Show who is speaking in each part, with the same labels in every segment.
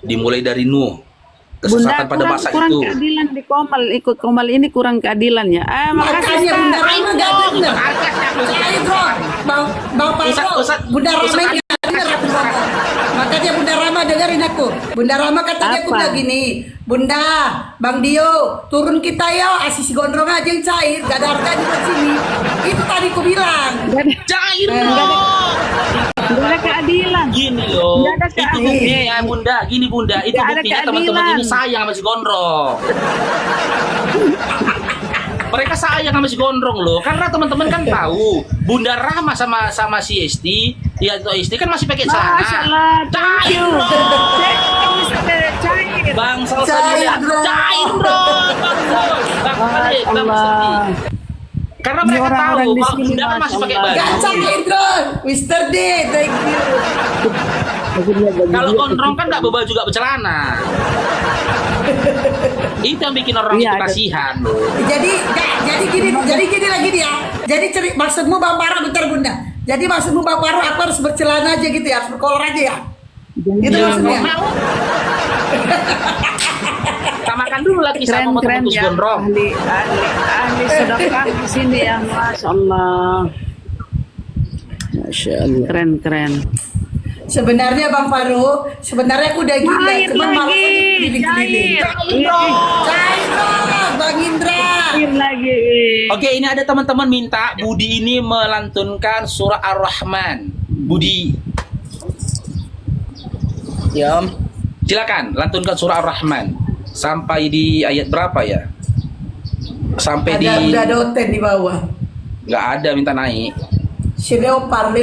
Speaker 1: Dimulai dari Nuh,
Speaker 2: Bunda
Speaker 1: kesesatan pada masa
Speaker 2: kurang
Speaker 1: itu.
Speaker 2: keadilan di Komal, ikut Komal ini kurang keadilan ya. Makasih
Speaker 3: Makanya Bunda
Speaker 2: Ustaz.
Speaker 3: Rama gak denger. Cair bro, Bang Parto, Bunda Rama ini gak denger aku ngomong. Makanya Bunda Rama dengerin aku. Bunda Rama katanya aku
Speaker 2: Apa?
Speaker 3: bilang gini, Bunda, Bang Dio, turun kita ya, asisi gondrong aja yang cair, gak ada harga di sini. Itu tadi aku bilang.
Speaker 2: Nggak ada,
Speaker 1: Cair
Speaker 2: nggak
Speaker 1: dong.
Speaker 2: nggak ada keadilan.
Speaker 1: Gini loh,
Speaker 2: Nggak ada
Speaker 1: itu
Speaker 2: keadilan.
Speaker 1: ya Bunda, gini Bunda, itu
Speaker 2: Nggak ada
Speaker 1: buktinya teman-teman
Speaker 2: keadilan.
Speaker 1: ini sayang sama si Gondrong. Mereka sayang sama si Gondrong loh, karena teman-teman kan tahu Bunda Rahma sama si Esti, ya itu Esti kan masih pakai
Speaker 2: Masya
Speaker 1: celana.
Speaker 2: Allah, thank
Speaker 1: Cair
Speaker 2: you.
Speaker 1: dong.
Speaker 2: Cair.
Speaker 1: Bang
Speaker 3: Cair
Speaker 1: Salsabila,
Speaker 3: dong.
Speaker 1: cair dong. Bang Khalid, Bang
Speaker 2: Allah.
Speaker 1: Mustafi. Karena
Speaker 2: Ini
Speaker 1: mereka tahu
Speaker 2: orang-orang di
Speaker 1: kalau
Speaker 2: sini,
Speaker 1: Bunda kan masih
Speaker 2: Masya
Speaker 1: pakai
Speaker 2: Allah.
Speaker 1: baju.
Speaker 3: Gak cair dong, Mr. D, thank you.
Speaker 1: Kalau Gondrong kan nggak berbaju, juga bercelana. Itu yang bikin orang
Speaker 2: Iya,
Speaker 1: itu
Speaker 2: ada.
Speaker 1: kasihan loh.
Speaker 3: Jadi gini lagi dia. Jadi maksudmu Bang Paro, bentar Bunda. Jadi maksudmu Bang Paro, aku harus bercelana aja gitu ya, harus berkolor aja ya. Itu
Speaker 1: Ya,
Speaker 3: maksudnya.
Speaker 1: mau. Kita makan dulu lagi
Speaker 2: Keren
Speaker 1: sama
Speaker 2: keren
Speaker 1: teman-teman
Speaker 2: ya.
Speaker 1: Gondrong.
Speaker 2: Ahli sedekah di sini ya, Masya Allah.
Speaker 4: Masya Allah.
Speaker 2: Keren keren.
Speaker 3: Sebenarnya Bang Paro, sebenarnya aku udah gila,
Speaker 2: Cair
Speaker 3: cuma malas
Speaker 2: lagi,
Speaker 3: aja keliling-keliling.
Speaker 2: cair.
Speaker 3: Cair dong, Bang Indra.
Speaker 2: Cair lagi.
Speaker 1: Oke, ini ada teman-teman minta Budi ini melantunkan surah Ar-Rahman. Budi,
Speaker 4: Ya Om.
Speaker 1: silakan lantunkan surah Ar-Rahman. Sampai di ayat berapa ya? Sampai di
Speaker 3: Udah ada hotel di bawah.
Speaker 1: nggak ada, minta naik.
Speaker 3: Si Leopard.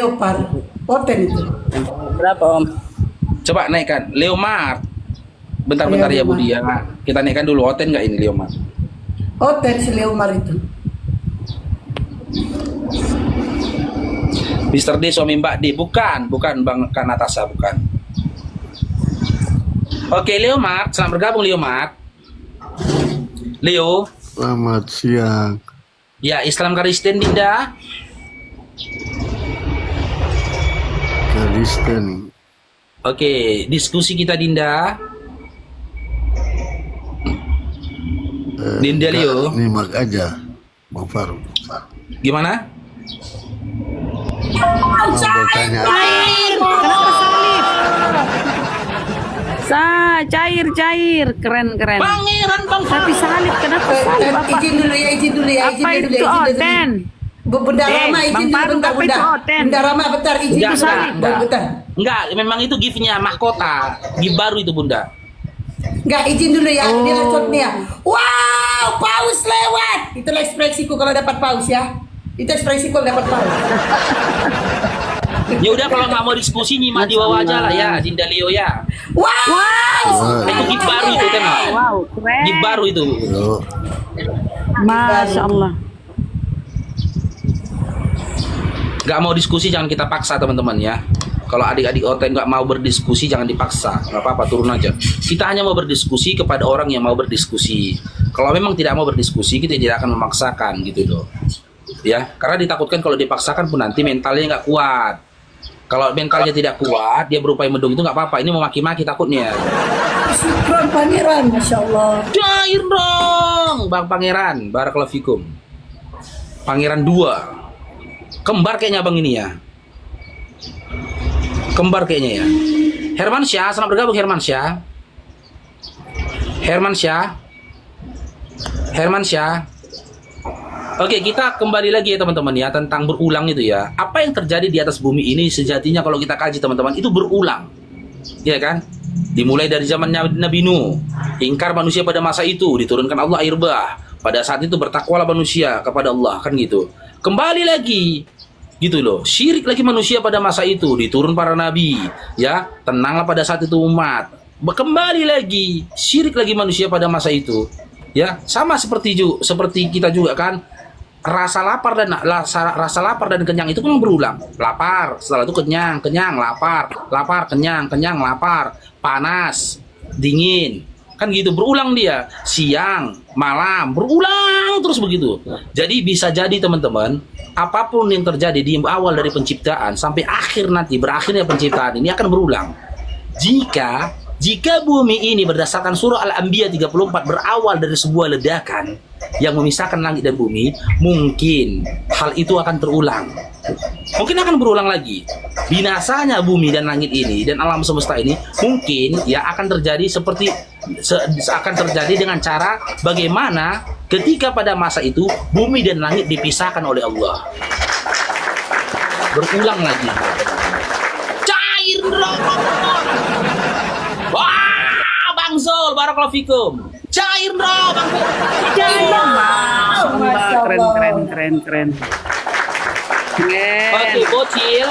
Speaker 3: Hotel itu.
Speaker 4: Berapa Om?
Speaker 1: Coba naikkan Leomart. Bentar-bentar ya
Speaker 3: Leomart.
Speaker 1: Budi ya. Kita naikkan dulu. Hotel nggak ini Leomart?
Speaker 3: Hotel si Leopard itu.
Speaker 1: Mr. D suami Mbak D. Bukan Bang Kanatasa, bukan. Oke, Leomart, selamat bergabung Leomart. Leo,
Speaker 5: Selamat siang.
Speaker 1: ya Islam Kristen Dinda.
Speaker 5: Kristen.
Speaker 1: Oke, diskusi kita Dinda. Dinda Leo,
Speaker 5: Nyimak aja, Bang Faru.
Speaker 1: gimana?
Speaker 5: Mau bertanya apa?
Speaker 2: Kenapa salib? Cair, keren.
Speaker 1: Pangeran Bang
Speaker 2: Tapi salib, kenapa salib? Apa,
Speaker 3: Izin dulu ya.
Speaker 2: apa itu Oten?
Speaker 3: Bunda Rama
Speaker 2: Bang
Speaker 3: izin dulu
Speaker 2: Paru,
Speaker 3: bentar
Speaker 2: apa
Speaker 3: Bunda.
Speaker 2: itu Oten?
Speaker 3: Bunda Rama bentar izin
Speaker 1: Enggak,
Speaker 3: dulu
Speaker 1: enggak.
Speaker 3: bentar.
Speaker 1: Enggak, memang itu gift-nya mahkota. Gift baru itu Bunda.
Speaker 3: Enggak, izin dulu ya. Dia acot nih ya. Wow, paus lewat. Itulah ekspresiku kalau dapat paus ya. Itu ekspresiku kalau dapat paus.
Speaker 1: Ya udah, kalau nggak mau diskusi nyimak di bawah aja lah ya, Dinda Leo ya.
Speaker 3: Wow.
Speaker 1: Itu gift baru itu kan.
Speaker 2: Wow, keren.
Speaker 1: Gift baru itu.
Speaker 5: Yo,
Speaker 2: Masya Allah.
Speaker 1: Nggak mau diskusi jangan kita paksa teman-teman ya. Kalau adik-adik OTN nggak mau berdiskusi jangan dipaksa, nggak apa-apa, turun aja. Kita hanya mau berdiskusi kepada orang yang mau berdiskusi. Kalau memang tidak mau berdiskusi, kita tidak akan memaksakan gitu loh. Ya, karena ditakutkan kalau dipaksakan pun nanti mentalnya nggak kuat. Kalau mentalnya tidak kuat, dia berupaya mendung itu nggak apa-apa. Ini mau maki-maki takutnya.
Speaker 3: Syukron pangeran, Masya Allah.
Speaker 1: Cair dong, Bang Pangeran, barakallahu fikum. Pangeran 2. Kembar kayaknya Bang ini ya. Kembar kayaknya ya. Herman Syah, selamat bergabung Herman Syah. Herman Syah. Oke, kita kembali lagi ya teman-teman ya, tentang berulang itu ya. Apa yang terjadi di atas bumi ini sejatinya kalau kita kaji teman-teman itu berulang. Ya kan? Dimulai dari zaman Nabi Nuh, ingkar manusia pada masa itu, diturunkan Allah air bah. Pada saat itu bertakwalah manusia kepada Allah, kan gitu. Kembali lagi, gitu loh. Syirik lagi manusia pada masa itu, diturun para nabi, ya. Tenanglah pada saat itu umat. Kembali lagi, syirik lagi manusia pada masa itu, ya. Sama seperti kita juga kan. Rasa lapar dan kenyang itu kan berulang. Lapar, setelah itu kenyang, lapar, kenyang, lapar, panas, dingin. Kan gitu berulang dia. Siang, malam, berulang terus begitu. Jadi bisa jadi teman-teman, apapun yang terjadi di awal dari penciptaan sampai akhir nanti berakhirnya penciptaan ini akan berulang. Jika Jika bumi ini berdasarkan surah Al-Anbiya 34 berawal dari sebuah ledakan yang memisahkan langit dan bumi, mungkin hal itu akan terulang. Mungkin akan berulang lagi. Binasanya bumi dan langit ini dan alam semesta ini mungkin ya akan terjadi akan terjadi dengan cara bagaimana ketika pada masa itu bumi dan langit dipisahkan oleh Allah. Berulang lagi. Cair neraka. Wah, Bang Zul, barakallahu fikum. Cair bro, Bang Zul. Cair bro.
Speaker 2: Keren.
Speaker 1: Oke,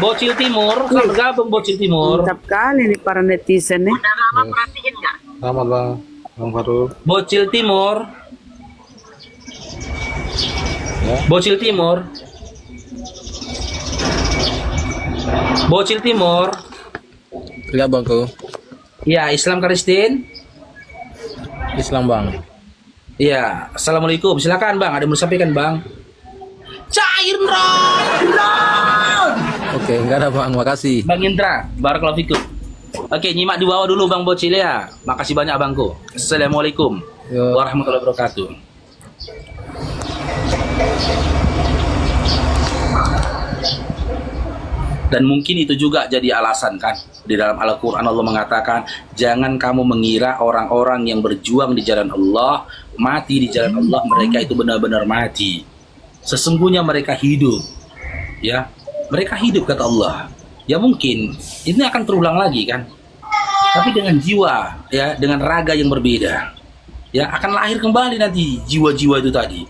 Speaker 1: Bocil Timur, selamat bergabung Bocil Timur.
Speaker 2: Mantap kali nih para netizen nih.
Speaker 5: Selamat Bang Faru.
Speaker 1: Bocil Timur. Bocil Timur. Bocil Timur.
Speaker 6: Ya bangku,
Speaker 1: Ya, Islam Kristen.
Speaker 6: Islam bang.
Speaker 1: Ya, assalamualaikum. Silakan Bang, ada yang mau disampaikan Bang. Cair bro.
Speaker 6: Oke, enggak ada bang, makasih.
Speaker 1: Bang Indra, barakallahu fikum. Oke, nyimak di bawah dulu Bang Bocil ya. Makasih banyak Bangku. Assalamualaikum
Speaker 6: Yo.
Speaker 1: warahmatullahi wabarakatuh. Dan mungkin itu juga jadi alasan kan. Di dalam Al-Quran Allah mengatakan, jangan kamu mengira orang-orang yang berjuang di jalan Allah, mati di jalan Allah, mereka itu benar-benar mati. Sesungguhnya mereka hidup. Ya, mereka hidup kata Allah. Ya mungkin ini akan terulang lagi kan. Tapi dengan jiwa, ya, dengan raga yang berbeda. Ya, akan lahir kembali nanti jiwa-jiwa itu tadi.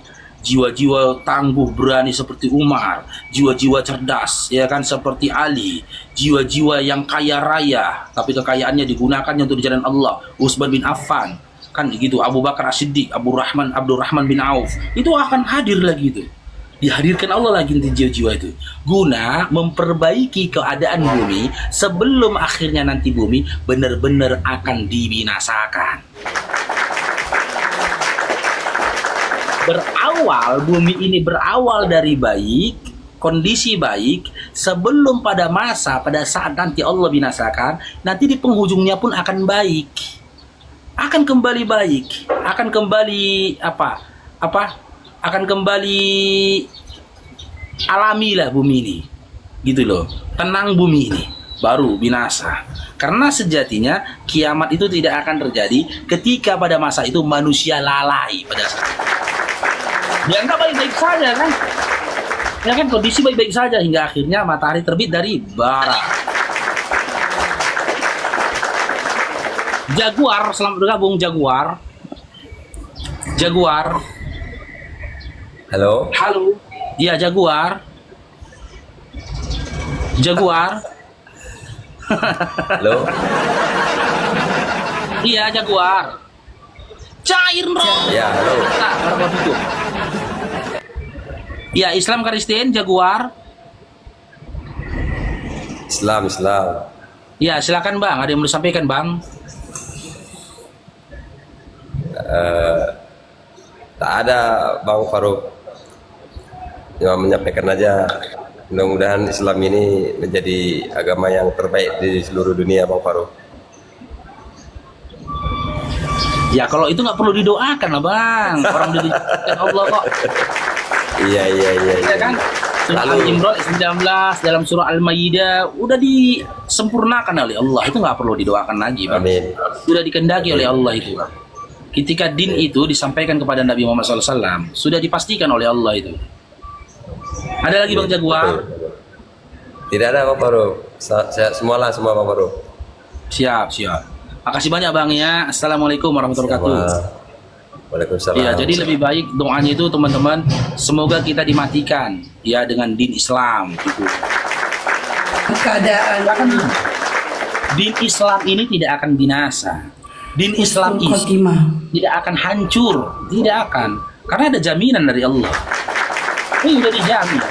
Speaker 1: Jiwa-jiwa tangguh berani seperti Umar, jiwa-jiwa cerdas ya kan seperti Ali, jiwa-jiwa yang kaya raya tapi kekayaannya digunakannya untuk di jalan Allah, Utsman bin Affan kan gitu, Abu Bakar As-Siddiq, Abdurrahman bin Auf, itu akan hadir lagi itu. Dihadirkan Allah lagi nanti jiwa-jiwa itu guna memperbaiki keadaan bumi sebelum akhirnya nanti bumi benar-benar akan dibinasakan. Bumi ini berawal dari baik, kondisi baik, sebelum pada saat nanti Allah binasakan, nanti di penghujungnya pun akan baik, akan kembali baik, akan kembali akan kembali alami lah bumi ini, gitu loh, tenang bumi ini, baru binasa. Karena sejatinya kiamat itu tidak akan terjadi ketika pada masa itu manusia lalai pada saat itu. Dianggap baik-baik saja kan, ya kan, kondisi baik-baik saja hingga akhirnya matahari terbit dari barat. Jaguar, selamat bergabung Jaguar.
Speaker 7: Halo.
Speaker 1: Iya Jaguar.
Speaker 7: Halo.
Speaker 1: Iya Jaguar. Cair bro.
Speaker 7: Ya, halo.
Speaker 1: Nah, barakallahu fikum. Ya, Islam Kristen Jaguar.
Speaker 7: Islam.
Speaker 1: Ya, silakan Bang, ada yang mau disampaikan Bang?
Speaker 7: Tak ada Bang Faruk. Cuma menyampaikan aja. Mudah-mudahan Islam ini menjadi agama yang terbaik di seluruh dunia Bang Faruk.
Speaker 1: Ya, kalau itu nggak perlu didoakan lah Bang. Orang didoakan Allah kok.
Speaker 7: Iya.
Speaker 1: Ya kan? Surah Al-Imran 19 dalam surah Al-Maidah udah disempurnakan oleh Allah. Itu nggak perlu didoakan lagi Bang.
Speaker 7: Amin.
Speaker 1: Sudah dikendaki oleh Allah itu Bang. Ketika din itu disampaikan kepada Nabi Muhammad SAW, sudah dipastikan oleh Allah itu. Ada lagi Bang Jaguar?
Speaker 7: Tidak ada Bang Faruk. Semua Bang Faruk.
Speaker 1: Siap. Makasih banyak Bang ya. Assalamualaikum warahmatullahi wabarakatuh.
Speaker 7: Waalaikumsalam.
Speaker 1: Ya, jadi lebih baik doanya itu teman-teman, semoga kita dimatikan ya dengan din Islam gitu.
Speaker 3: Keadaan
Speaker 1: Din Islam ini tidak akan binasa. Din Islam ini tidak akan hancur, tidak akan. Karena ada jaminan dari Allah. Ini sudah dijamin.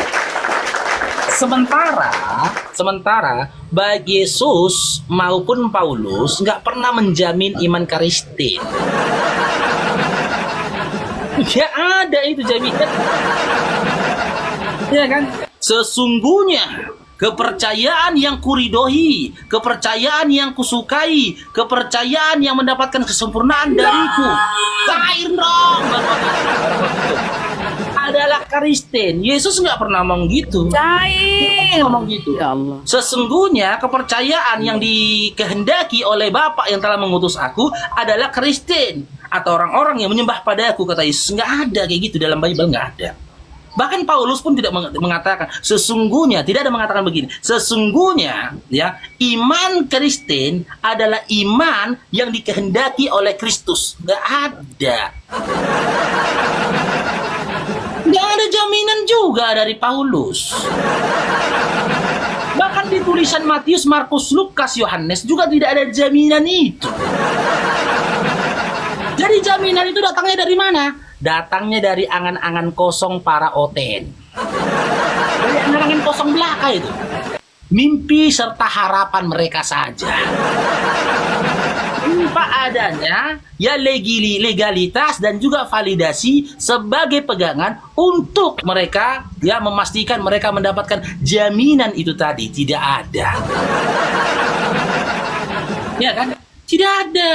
Speaker 1: Sementara baik Yesus maupun Paulus nggak pernah menjamin iman Kristen. Ya ada itu jaminan. Ya kan? Sesungguhnya kepercayaan yang kuridoi, kepercayaan yang kusukai, kepercayaan yang mendapatkan kesempurnaan dariku. Cair dong. Adalah Kristen. Yesus nggak pernah ngomong gitu.
Speaker 2: Cair.
Speaker 1: Ngomong gitu.
Speaker 2: Ya Allah.
Speaker 1: Sesungguhnya kepercayaan yang dikehendaki oleh Bapa yang telah mengutus aku adalah Kristen atau orang-orang yang menyembah padaku, kata Yesus. Nggak ada kayak gitu dalam Bible, nggak ada. Bahkan Paulus pun tidak mengatakan sesungguhnya, tidak ada mengatakan begini. Sesungguhnya ya, iman Kristen adalah iman yang dikehendaki oleh Kristus. Nggak ada. Nggak ada jaminan juga dari Paulus. Bahkan di tulisan Matius, Markus, Lukas, Yohanes juga tidak ada jaminan itu. Jadi jaminan itu datangnya dari mana? Datangnya dari angan-angan kosong para oten. Dari angan-angan kosong belaka itu. Mimpi serta harapan mereka saja. Tanpa adanya ya legalitas dan juga validasi sebagai pegangan untuk mereka ya memastikan mereka mendapatkan jaminan itu tadi. Tidak ada. Ya kan? Tidak ada.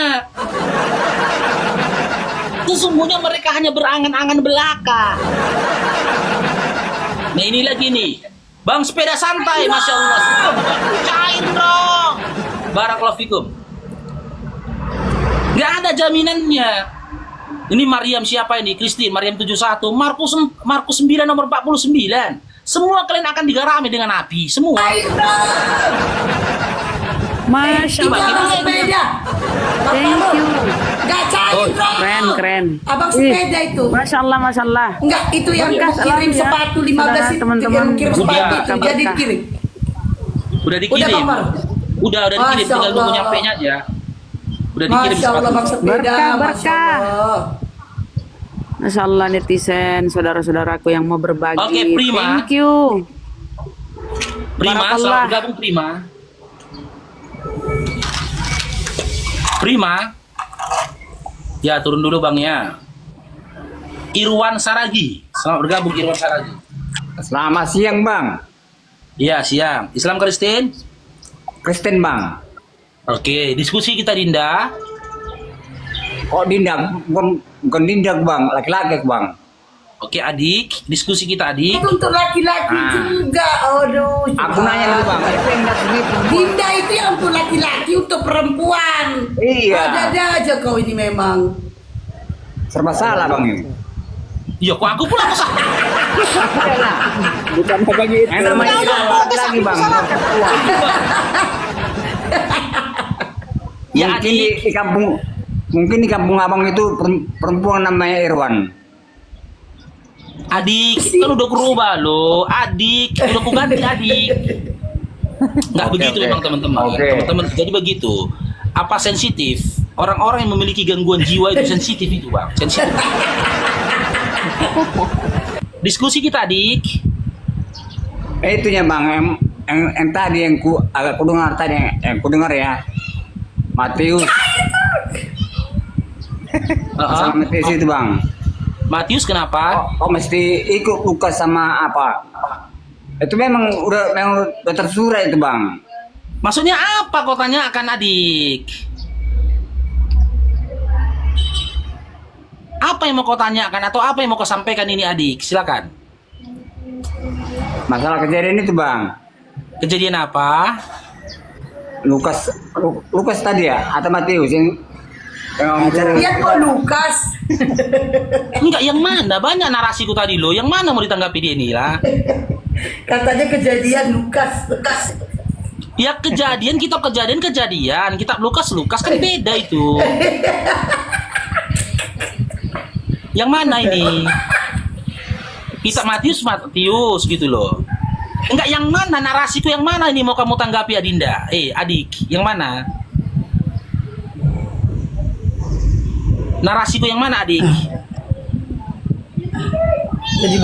Speaker 1: Sesungguhnya mereka hanya berangan-angan belaka. Nah ini lagi nih, Bang sepeda santai, Masya Allah. Cair dong. Barakallahu fikum. Gak ada jaminannya. Ini Maryam siapa ini? Kristin, Maryam 71. Markus 9 nomor 49. Semua kalian akan digarami dengan api. Semua.
Speaker 2: Masya
Speaker 3: Ini abang
Speaker 2: Allah.
Speaker 3: sepeda.
Speaker 2: Thank you.
Speaker 3: Gak cair dong.
Speaker 2: Keren.
Speaker 3: Abang
Speaker 2: Ih,
Speaker 3: sepeda itu.
Speaker 2: Masya Allah, Masya Allah.
Speaker 3: Enggak, itu yang
Speaker 2: Berkah
Speaker 3: kirim
Speaker 2: selalu ya.
Speaker 3: sepatu 15
Speaker 2: Saudara,
Speaker 3: itu,
Speaker 2: teman-teman.
Speaker 3: yang kirim sepatu
Speaker 1: Udah.
Speaker 3: itu jadi
Speaker 2: Berkah.
Speaker 3: dikirim.
Speaker 1: Udah dikirim.
Speaker 3: Udah, Bang Mar?
Speaker 1: Udah dikirim.
Speaker 3: Masya
Speaker 1: Tinggal nunggu
Speaker 3: Allah.
Speaker 1: nyampenya aja. Udah dikirim
Speaker 3: Masya Allah
Speaker 1: sepatu.
Speaker 3: bang sepeda.
Speaker 2: Berkah,
Speaker 3: Masya
Speaker 2: berkah.
Speaker 3: Allah.
Speaker 2: Masya Allah netizen, saudara-saudaraku yang mau berbagi.
Speaker 1: Oke, Prima.
Speaker 2: Thank you.
Speaker 1: Prima,
Speaker 2: Barakallah.
Speaker 1: selamat bergabung Prima. Prima. Ya, turun dulu Bang ya. Irwan Saragi. Selamat bergabung Irwan Saragi.
Speaker 8: Selamat siang bang,
Speaker 1: Iya, siang. Islam Kristen?
Speaker 8: Kristen bang.
Speaker 1: Oke, diskusi kita Dinda.
Speaker 8: Kok Dinda? Bukan Dinda bang, laki-laki bang.
Speaker 1: Oke, adik. Diskusi kita adik.
Speaker 3: Itu untuk laki-laki
Speaker 8: Ah.
Speaker 3: juga. Aduh.
Speaker 8: Aku nanya dulu bang, itu yang nggak segitu.
Speaker 3: Dinda itu yang untuk laki-laki, untuk perempuan.
Speaker 8: Iya.
Speaker 3: Ada aja kau ini memang.
Speaker 8: Serba salah bang ini.
Speaker 1: Iya, kok aku pula salah.
Speaker 8: Bukan bagi itu. Yang namanya juga laki-laki bang.
Speaker 1: Ya,
Speaker 8: Mungkin
Speaker 1: adik.
Speaker 8: di kampung abang itu perempuan namanya Irwan.
Speaker 1: Adik, kan udah berubah loh. Adik, udah ku ganti adik. Nggak
Speaker 8: Oke,
Speaker 1: begitu
Speaker 8: oke.
Speaker 1: memang teman-teman.
Speaker 8: Oke.
Speaker 1: Teman-teman, jadi begitu. Apa sensitif? Orang-orang yang memiliki gangguan jiwa itu sensitif itu bang. Sensitif. Diskusi kita adik.
Speaker 8: Itunya bang, yang tadi yang agak kudengar tadi, yang kudengar ya. Matius. Sama Matius itu bang.
Speaker 1: Matius kenapa?
Speaker 8: Kok mesti ikut Lukas sama apa? Itu memang udah tersurat itu bang.
Speaker 1: Maksudnya apa kau tanyakan adik? Apa yang mau kau tanyakan atau apa yang mau kau sampaikan ini adik? Silakan.
Speaker 8: Masalah kejadian itu bang.
Speaker 1: Kejadian apa?
Speaker 8: Lukas tadi ya atau Matius yang bicara.
Speaker 3: Iya kok Lukas.
Speaker 1: Enggak, yang mana? Banyak narasiku tadi loh. Yang mana mau ditanggapi dia ini lah?
Speaker 3: Katanya kejadian Lukas.
Speaker 1: Ya kejadian, kita kejadian. Kitab Lukas kan beda itu. Yang mana ini? Kitab Matius gitu loh. Enggak, yang mana narasiku yang mana ini mau kamu tanggapi Adinda? Adik, yang mana? Narasiku yang mana adik?
Speaker 3: Jadi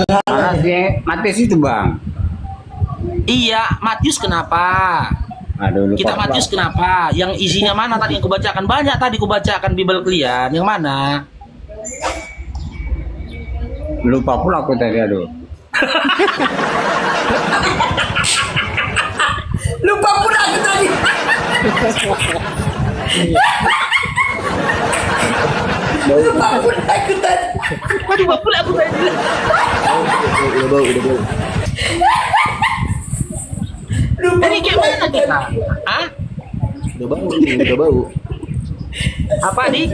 Speaker 8: Matius itu bang.
Speaker 1: Iya, Matius kenapa?
Speaker 8: Aduh, lupa.
Speaker 1: Kita Matius kenapa? Yang isinya mana tadi yang kubacakan? Banyak tadi kubacakan Bible kalian. Yang mana?
Speaker 8: Lupa pula aku tadi aduh.
Speaker 3: Lupa pula aku tadi. Lupa pula aku tadi.
Speaker 1: Waduh, lupa pula aku tadi.
Speaker 3: Lupa
Speaker 1: Ini kayak
Speaker 3: pula
Speaker 1: mana
Speaker 3: aku
Speaker 1: kita?
Speaker 3: tadi.
Speaker 1: Hah?
Speaker 5: Udah bau.
Speaker 1: Apa dik?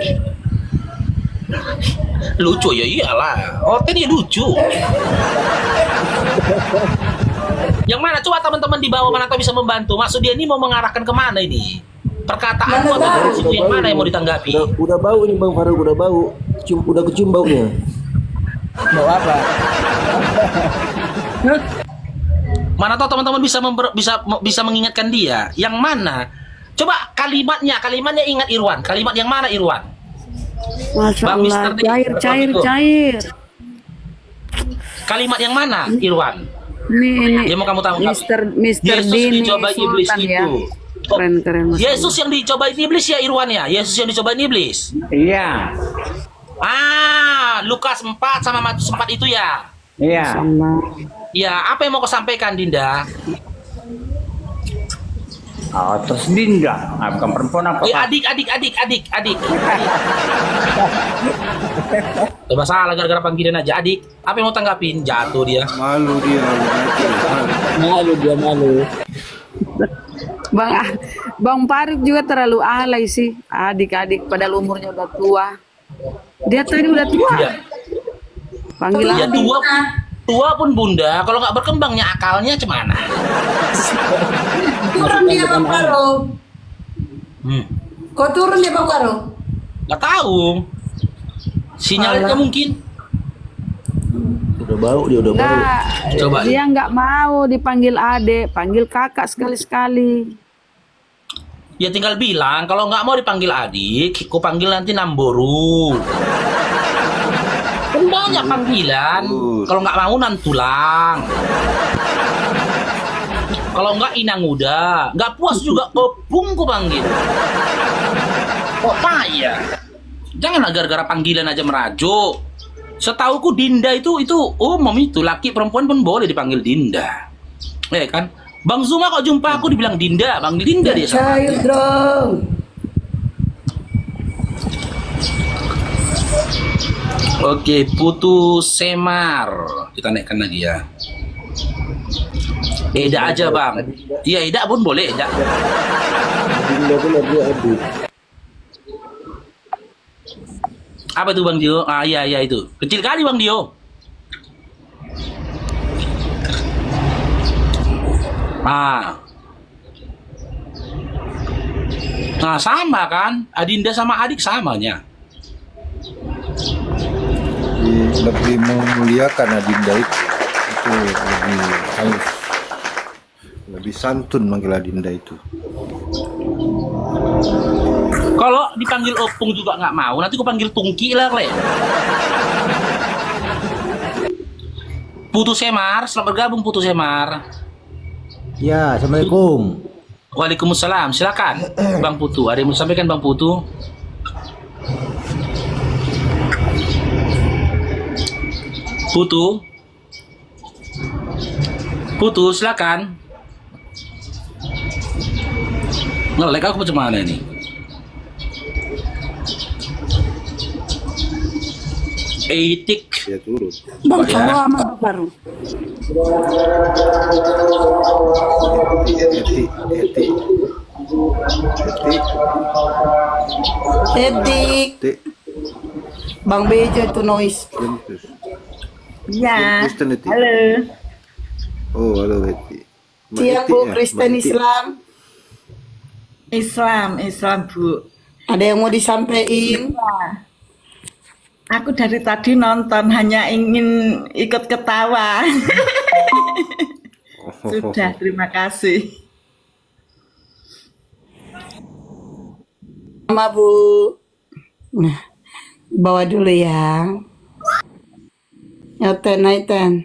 Speaker 1: Lucu ya iyalah. Oh tadi lucu. Yang mana? Coba teman-teman di bawah mana tahu bisa membantu. Maksud dia ini mau mengarahkan kemana ini? Perkataan
Speaker 3: Mana
Speaker 1: atau
Speaker 3: tahu?
Speaker 1: prinsip yang mana yang mau ditanggapi?
Speaker 9: Udah bau ini Bang Faruk, udah bau. Udah kecium baunya.
Speaker 4: Mau apa?
Speaker 1: Mana tahu teman-teman bisa mengingatkan dia. Yang mana? Coba kalimatnya ingat Irwan. Kalimat yang mana Irwan?
Speaker 2: Masya
Speaker 1: Bang
Speaker 2: Allah,
Speaker 1: Mister D,
Speaker 2: cair,
Speaker 1: berapa
Speaker 2: cair,
Speaker 1: itu?
Speaker 2: cair.
Speaker 1: Kalimat yang mana Irwan?
Speaker 2: Ini
Speaker 1: Dia mau kamu tahu.
Speaker 2: Mister
Speaker 1: Yesus
Speaker 2: D ini
Speaker 1: dicoba iblis
Speaker 2: Sultan ya.
Speaker 1: itu.
Speaker 2: Keren, Masya
Speaker 1: Yesus yang dicobain iblis ya Irwan ya. Yesus yang dicobain iblis.
Speaker 8: Iya.
Speaker 1: Lukas 4 sama Matius 4 itu ya.
Speaker 8: Iya.
Speaker 2: Allah.
Speaker 1: Ya, apa yang mau kau sampaikan Dinda?
Speaker 8: Oh, terus Dinda, bukan perempuan apa?
Speaker 1: Adik. Coba salah gara-gara panggilan aja adik. Apa yang mau tanggapin? Jatuh dia.
Speaker 5: Malu dia.
Speaker 4: Malu dia malu.
Speaker 2: Bang Faruk juga terlalu alay sih. Adik-adik padahal umurnya udah tua. Dia tadi udah tua.
Speaker 1: Iya.
Speaker 2: Panggil
Speaker 1: Ya
Speaker 2: adik.
Speaker 1: tua pun bunda. Kalau nggak berkembangnya akalnya cemana?
Speaker 3: Turun dia Bang Faruk. Kau turun dia Bang Faruk.
Speaker 1: Nggak tahu. Sinyalnya mungkin.
Speaker 9: Udah bau dia, udah bau.
Speaker 2: Nggak,
Speaker 1: Coba.
Speaker 2: dia nggak mau dipanggil adek, panggil kakak sekali-sekali.
Speaker 1: Ya tinggal bilang kalau nggak mau dipanggil adik, kau panggil nanti Namboru. Kan banyak panggilan. Kalau nggak mau Nantulang. Kalau nggak Inang Uda. Nggak puas juga Opung ku panggil. Kok payah? Jangan gara-gara panggilan aja merajuk. Setauku Dinda itu umum itu, laki perempuan pun boleh dipanggil Dinda. Kan? Bang Zuma kok jumpa aku dibilang Dinda, Bang Dinda dia sama.
Speaker 3: Cair dong.
Speaker 1: Oke, Putu Semar. Kita naikkan lagi ya. Eda aja Bang. Iya Eda pun boleh Eda.
Speaker 9: Dinda pun ada adik.
Speaker 1: Apa itu Bang Dio? Iya itu. Kecil kali Bang Dio. Nah sama kan? Adinda sama adik samanya.
Speaker 5: Lebih memuliakan Adinda itu lebih halus, lebih santun manggil Adinda itu.
Speaker 1: Kalau dipanggil Opung juga nggak mau, nanti aku panggil Tungki lah Le. Putu Semar, selamat bergabung Putu Semar.
Speaker 9: Ya, Assalamualaikum.
Speaker 1: Waalaikumsalam, silakan Bang Putu. Ada yang mau sampaikan Bang Putu? Putu, silakan. Ngelek aku macam mana ini? Etik.
Speaker 5: Dia turun.
Speaker 3: Bang
Speaker 1: Ya.
Speaker 3: Faruk sama Bang Faruk.
Speaker 5: Eti.
Speaker 3: Edik.
Speaker 5: Eti.
Speaker 3: Bang Bejo itu noise.
Speaker 5: Ventus.
Speaker 3: Ya.
Speaker 5: Kristen Eti.
Speaker 3: Halo.
Speaker 5: Oh, halo Eti. Mbak
Speaker 3: Siap
Speaker 5: Eti
Speaker 3: Bu,
Speaker 5: ya?
Speaker 3: Kristen
Speaker 5: Mbak Eti.
Speaker 3: Islam Bu. Ada yang mau disampaikan?
Speaker 10: Aku dari tadi nonton hanya ingin ikut ketawa. Sudah, terima kasih.
Speaker 3: Sama Bu. Nah, bawa dulu ya. Naiten.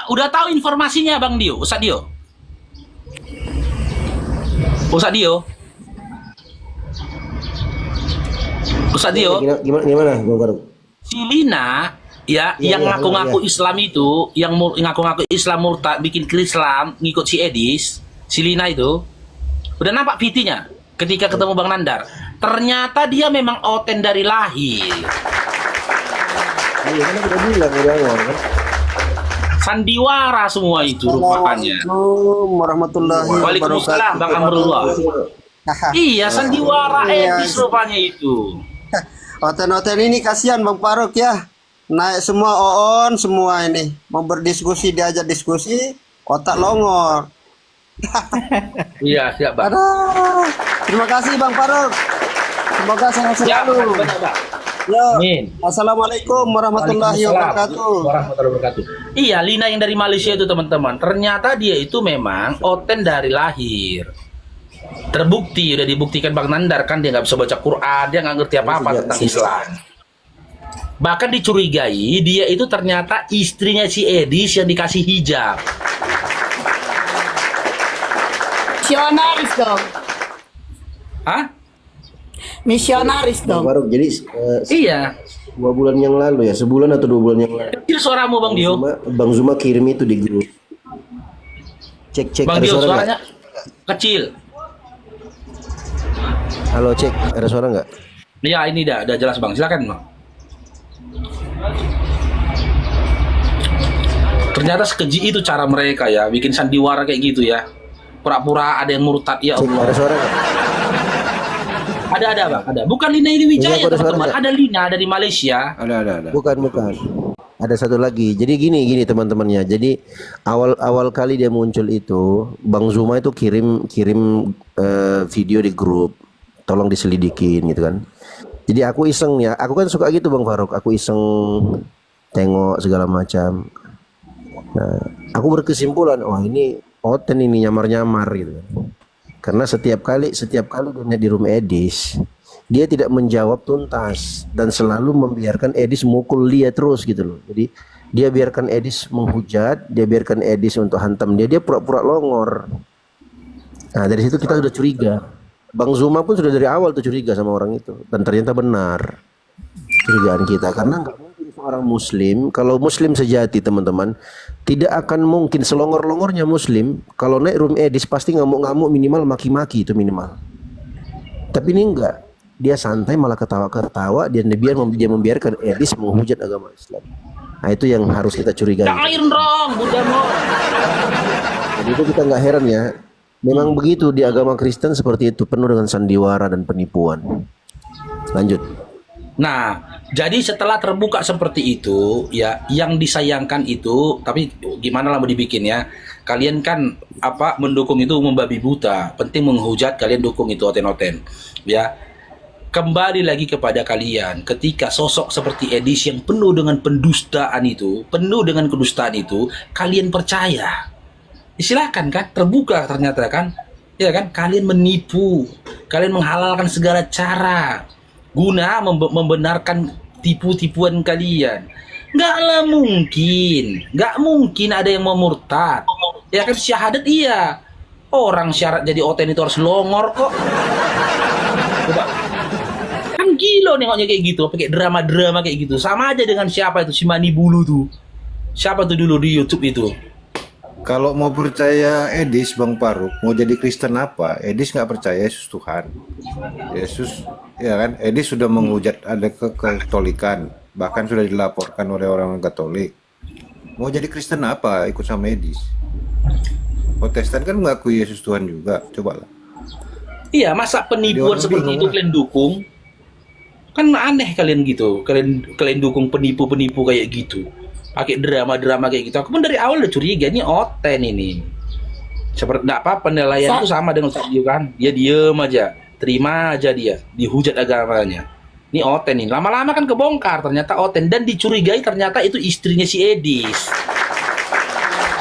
Speaker 1: Udah tahu informasinya Bang Dio, Ustaz Dio? Ustaz Dio? Ustaz Dio?
Speaker 9: Gimana Bang Faruk?
Speaker 1: Si Lina Ya,
Speaker 9: Iya,
Speaker 1: yang
Speaker 9: iya,
Speaker 1: ngaku-ngaku
Speaker 9: iya.
Speaker 1: Islam itu, yang ngaku-ngaku Islam murtad, bikin Islam, ngikut si Edis, si Lina itu, udah nampak VT-nya ketika ketemu Bang Nandar. Ternyata dia memang oten dari lahir.
Speaker 9: Iya, kan aku udah bilang dari awal kan.
Speaker 1: Sandiwara semua itu rupanya.
Speaker 9: Assalamualaikum warahmatullahi
Speaker 1: Waalaikumsalam, Bang Amrullah. Iya, sandiwara Edis rupanya itu.
Speaker 9: Oten-oten ini kasihan Bang Faruk ya. Naik semua oon semua ini. Mau berdiskusi diajak diskusi, otak longor.
Speaker 1: Iya, siap, Bang.
Speaker 9: Aduh. Terima kasih Bang Faruk. Semoga sehat
Speaker 1: Siap,
Speaker 9: selalu.
Speaker 1: banyak, Bang.
Speaker 9: Yo.
Speaker 1: Amin.
Speaker 9: Assalamualaikum warahmatullahi wabarakatuh.
Speaker 1: Warahmatullahi wabarakatuh. Iya, Lina yang dari Malaysia itu teman-teman. Ternyata dia itu memang oten dari lahir. Terbukti, udah dibuktikan Bang Nandar kan dia nggak bisa baca Quran, dia nggak ngerti apa-apa tentang Islam. Bahkan dicurigai dia itu ternyata istrinya si Edis yang dikasih hijab.
Speaker 3: Misionaris dong.
Speaker 1: Hah?
Speaker 3: Misionaris
Speaker 9: Bang
Speaker 3: dong.
Speaker 9: Faruk, jadi
Speaker 1: Iya.
Speaker 9: 2 bulan yang lalu ya, sebulan atau 2 bulan yang lalu.
Speaker 1: Kecil suaramu Bang Dio.
Speaker 9: Bang Zuma kirim itu di grup. Cek
Speaker 1: Bang
Speaker 9: ada
Speaker 1: Dio
Speaker 9: suara nggak?
Speaker 1: suaranya kecil.
Speaker 9: Halo cek, ada suara nggak?
Speaker 1: Iya, ini udah jelas Bang. Silakan Bang. Ternyata sekeji itu cara mereka ya, bikin sandiwara kayak gitu ya. Pura-pura ada yang murtad ya
Speaker 9: Cek,
Speaker 1: Allah.
Speaker 9: ada suara nggak?
Speaker 1: Ada Bang, ada. Bukan Lina ini Wijaya
Speaker 9: Iya, aku ada
Speaker 1: teman-teman.
Speaker 9: suara
Speaker 1: Ada Lina dari Malaysia.
Speaker 5: Ada.
Speaker 9: Bukan. Ada satu lagi. Jadi gini teman-temannya. Jadi awal kali dia muncul itu, Bang Zuma itu kirim video di grup. Tolong diselidikin gitu kan. Jadi aku iseng ya. Aku kan suka gitu Bang Faruk. Aku iseng tengok segala macam. Nah, aku berkesimpulan, wah ini oten ini nyamar-nyamar gitu kan. Karena setiap kali dia di room Edis, dia tidak menjawab tuntas dan selalu membiarkan Edis mukul dia terus gitu loh. Jadi dia biarkan Edis menghujat, dia biarkan Edis untuk hantam dia pura-pura longor. Nah dari situ kita sudah curiga. Bang Zuma pun sudah dari awal tuh curiga sama orang itu, dan ternyata benar curigaan kita, karena nggak mungkin seorang Muslim, kalau Muslim sejati teman-teman, tidak akan mungkin selongor-longornya Muslim kalau naik room Edis pasti ngamuk-ngamuk, minimal maki-maki itu minimal. Tapi ini enggak, dia santai malah ketawa-ketawa, dia membiarkan Edis menghujat agama Islam. Nah itu yang harus kita curigai.
Speaker 1: Air dong, Budamo.
Speaker 9: Jadi itu kita nggak heran ya. Memang begitu di agama Kristen seperti itu, penuh dengan sandiwara dan penipuan. Lanjut.
Speaker 1: Nah, jadi setelah terbuka seperti itu, ya yang disayangkan itu, tapi gimana lah mau dibikin ya. Kalian kan mendukung itu membabi buta. Penting menghujat, kalian dukung itu oten-oten. Ya. Kembali lagi kepada kalian, ketika sosok seperti Edis yang penuh dengan kedustaan itu, kalian percaya. Silakan kan, terbuka ternyata kan, ya kan, kalian menipu, kalian menghalalkan segala cara guna membenarkan tipu-tipuan kalian. Nggak mungkin ada yang mau murtad, ya kan, syahadat iya, orang syarat jadi oten itu harus longor kok. Coba, kan gila nengoknya kayak gitu, pakai drama-drama kayak gitu, sama aja dengan siapa itu si Mani Bulu tuh, siapa tuh dulu di YouTube itu.
Speaker 5: Kalau mau percaya Edis, Bang Faruk, mau jadi Kristen apa? Edis nggak percaya Yesus Tuhan. Yesus, ya kan? Edis sudah menghujat ada kekatolikan, bahkan sudah dilaporkan oleh orang Katolik. Mau jadi Kristen apa? Ikut sama Edis. Protestan kan mengakui Yesus Tuhan juga. Cobalah.
Speaker 1: Iya, masa penipuan
Speaker 5: Dia
Speaker 1: seperti
Speaker 5: bingung
Speaker 1: itu
Speaker 5: lah.
Speaker 1: kalian dukung? Kan aneh kalian gitu. Kalian dukung penipu-penipu kayak gitu. Pakai drama-drama kayak gitu. Aku pun dari awal udah curiga ini oten ini. Seperti enggak apa penilaian itu sama dengan Sadio kan. Dia diem aja, terima aja dia, dihujat agamanya. Ini oten ini. Lama-lama kan kebongkar ternyata oten dan dicurigai ternyata itu istrinya si Edis.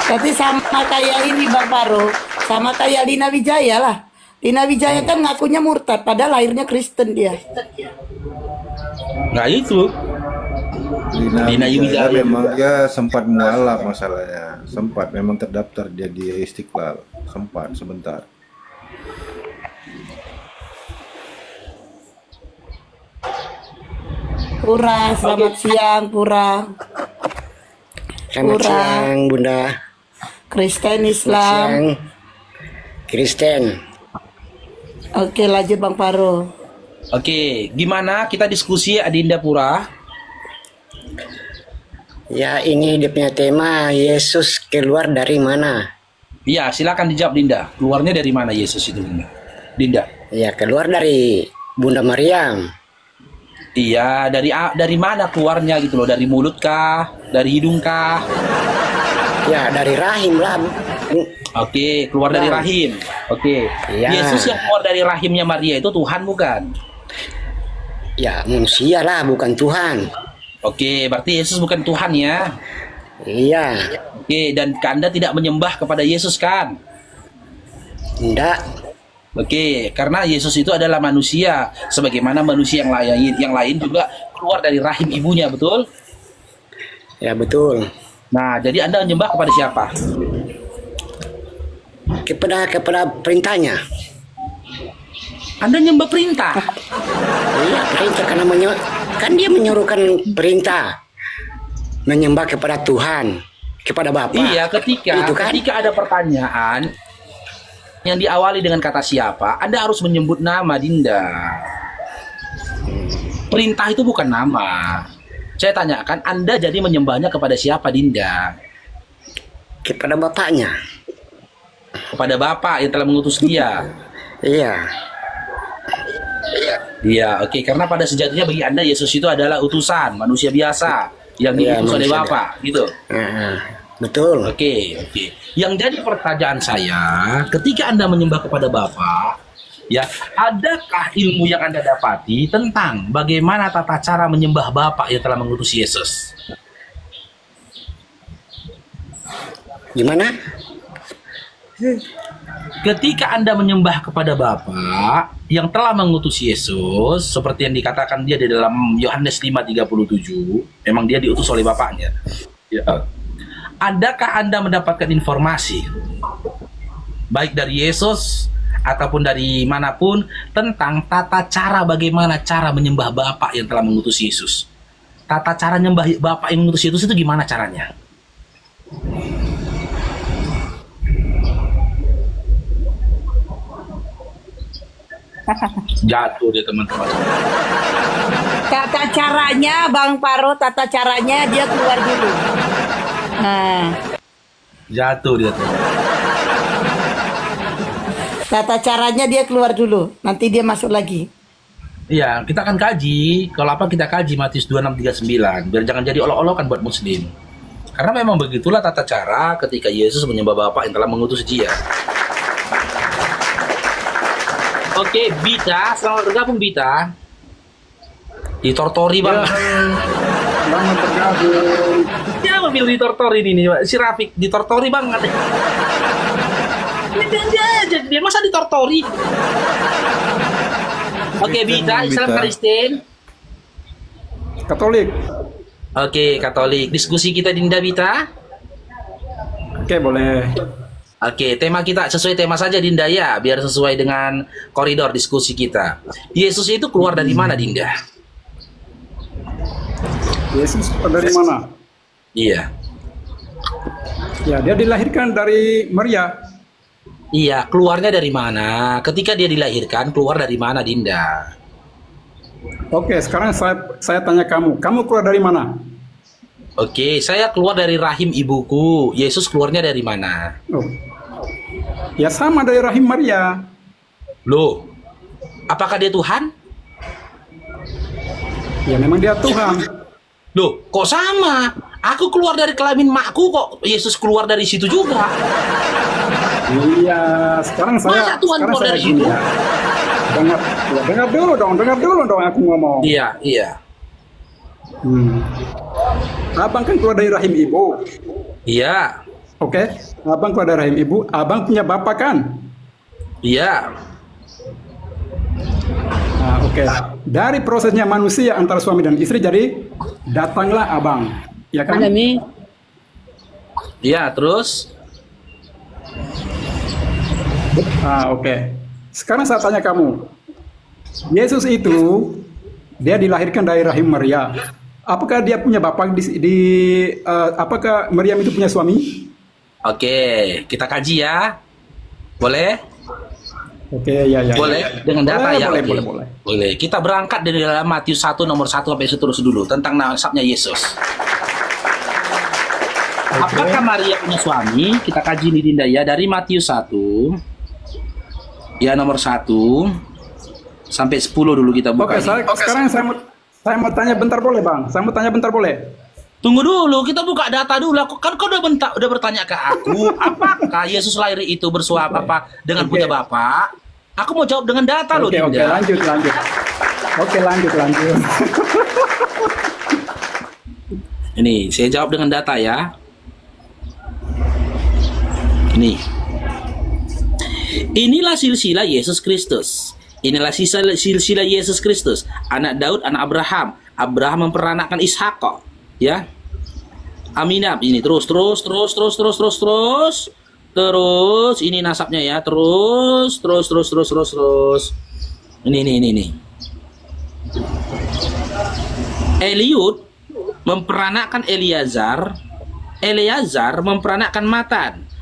Speaker 3: Tapi sama kayak ini Bang Faruk, sama kayak Lina Wijaya lah. Lina Wijaya kan ngakunya murtad, padahal lahirnya Kristen dia.
Speaker 1: Nah itu.
Speaker 5: Lina
Speaker 1: Wijaya
Speaker 5: memang dia sempat mualaf masalahnya. Sempat memang terdaftar dia di Istiqlal. Sempat sebentar.
Speaker 3: Pura, selamat siang Pura. Selamat siang,
Speaker 11: Bunda.
Speaker 3: Kristen, Islam.
Speaker 11: Kristen.
Speaker 3: Oke, lanjut Bang Farouk.
Speaker 1: Oke, gimana kita diskusi Adinda Pura?
Speaker 11: Ya, ini dia punya tema Yesus keluar dari mana?
Speaker 1: Iya, silakan dijawab Dinda. Keluarnya dari mana Yesus itu, Dinda? Dinda.
Speaker 11: Ya, keluar dari Bunda Maryam.
Speaker 1: Iya, dari mana keluarnya gitu loh? Dari mulut kah? Dari hidung kah?
Speaker 11: Ya, dari rahim lah.
Speaker 1: Oke, keluar dari rahim. Oke.
Speaker 11: Iya.
Speaker 1: Yesus yang keluar dari rahimnya Maria itu Tuhan bukan?
Speaker 11: Ya, manusia lah, bukan Tuhan.
Speaker 1: Oke, berarti Yesus bukan Tuhan ya?
Speaker 11: Iya.
Speaker 1: Oke, dan Anda tidak menyembah kepada Yesus kan?
Speaker 11: Enggak.
Speaker 1: Oke, karena Yesus itu adalah manusia, sebagaimana manusia yang lain juga keluar dari rahim ibunya, betul?
Speaker 11: Ya, betul.
Speaker 1: Nah, jadi Anda menyembah kepada siapa?
Speaker 11: Kepada perintahnya.
Speaker 1: Anda nyembah perintah?
Speaker 11: Iya, perintah karena kan dia menyuruhkan perintah menyembah kepada Tuhan, kepada Bapa.
Speaker 1: Iya, ketika ada pertanyaan yang diawali dengan kata siapa, Anda harus menyebut nama, Dinda. Perintah itu bukan nama. Saya tanyakan, Anda jadi menyembahnya kepada siapa, Dinda?
Speaker 11: Kepada Bapaknya.
Speaker 1: Kepada Bapa yang telah mengutus dia.
Speaker 11: Iya.
Speaker 1: Iya, oke. Karena pada sejatinya bagi Anda Yesus itu adalah utusan manusia biasa yang diutus oleh Bapa, gitu.
Speaker 11: Betul.
Speaker 1: Oke. Yang jadi pertanyaan saya, ketika Anda menyembah kepada Bapa, ya, adakah ilmu yang Anda dapati tentang bagaimana tata cara menyembah Bapa yang telah mengutus Yesus?
Speaker 11: Gimana?
Speaker 1: Ketika Anda menyembah kepada Bapa yang telah mengutus Yesus, seperti yang dikatakan dia di dalam Yohanes 5:37, memang dia diutus oleh Bapaknya. Ya. Adakah Anda mendapatkan informasi baik dari Yesus ataupun dari manapun tentang tata cara bagaimana cara menyembah Bapa yang telah mengutus Yesus? Tata cara menyembah Bapa yang mengutus Yesus itu gimana caranya? Jatuh dia teman-teman.
Speaker 3: Tata caranya Bang Farouk, tata caranya dia keluar dulu. Nah,
Speaker 1: Jatuh dia tuh.
Speaker 3: tata caranya dia keluar dulu, nanti dia masuk lagi.
Speaker 1: Iya, kita akan kaji. Kalau apa kita kaji Matius 26:39, biar jangan jadi olok-olokan buat muslim. Karena memang begitulah tata cara ketika Yesus menyembah Bapa yang telah mengutus dia. Oke, Bita, selamat bergabung Bita. Ditortori Bang.
Speaker 8: Selamat bergabung.
Speaker 1: Dia mobil ditortori ini Pak. Si Rafiq ditortori Bang. Dia masa ditortori. Oke, Bita, Islam Kristen.
Speaker 8: Katolik.
Speaker 1: Oke, Katolik. Diskusi kita Dinda Bita.
Speaker 8: Oke, boleh.
Speaker 1: Oke, tema kita sesuai tema saja Dinda ya, biar sesuai dengan koridor diskusi kita. Yesus itu keluar dari mana Dinda?
Speaker 8: Yesus dari mana?
Speaker 1: Iya.
Speaker 8: Ya, dia dilahirkan dari Maria.
Speaker 1: Iya, keluarnya dari mana? Ketika dia dilahirkan, keluar dari mana Dinda?
Speaker 8: Oke, sekarang saya tanya kamu keluar dari mana?
Speaker 1: Oke, saya keluar dari rahim ibuku. Yesus keluarnya dari mana?
Speaker 8: Oh. Ya sama dari rahim Maria.
Speaker 1: Loh, apakah dia Tuhan?
Speaker 8: Ya memang dia Tuhan.
Speaker 1: Loh, kok sama? Aku keluar dari kelamin makku, kok Yesus keluar dari situ juga?
Speaker 8: Iya, sekarang saya.
Speaker 1: Masa Tuhan keluar dari
Speaker 8: gini
Speaker 1: situ?
Speaker 8: ya. Dengar dulu dong aku ngomong.
Speaker 1: Iya.
Speaker 8: Abang kan keluar dari rahim ibu.
Speaker 1: Iya.
Speaker 8: Oke, abang keluar dari rahim ibu. Abang punya bapak kan?
Speaker 1: Iya.
Speaker 8: Nah, oke. Dari prosesnya manusia antara suami dan istri, jadi datanglah abang, ya kan?
Speaker 1: Iya, terus?
Speaker 8: Oke. Sekarang saya tanya kamu, Yesus itu dia dilahirkan dari rahim Maria.
Speaker 12: apakah dia punya bapak apakah Maryam itu punya suami?
Speaker 1: Oke, kita kaji ya. Boleh?
Speaker 12: Oke, ya.
Speaker 1: Boleh dengan data
Speaker 12: boleh,
Speaker 1: ya.
Speaker 12: boleh,
Speaker 1: Oke.
Speaker 12: boleh.
Speaker 1: Boleh. Kita berangkat dari dalam Matius 1 nomor 1 sampai seterusnya dulu tentang nasabnya Yesus. Apakah Maria punya suami? Kita kaji nih Dinda ya dari Matius 1 ya nomor 1 sampai 10 dulu kita buka.
Speaker 12: Sekarang saya mau tanya bentar boleh, Bang? Saya mau tanya bentar boleh?
Speaker 1: Tunggu dulu, kita buka data dulu. Kan kau udah bertanya ke aku, apakah Yesus lahir itu bersua apa dengan punya bapak? Aku mau jawab dengan data loh,
Speaker 12: Oke,
Speaker 1: Dinda.
Speaker 12: lanjut. Oke, lanjut.
Speaker 1: Ini, saya jawab dengan data ya. Inilah silsilah Yesus Kristus. Inilah silsilah Yesus Kristus, anak Daud, anak Abraham. Abraham memperanakkan Ishak, ya. Aminab ini terus ini nasabnya ya, terus ini. Eliud memperanakkan Eleazar memperanakkan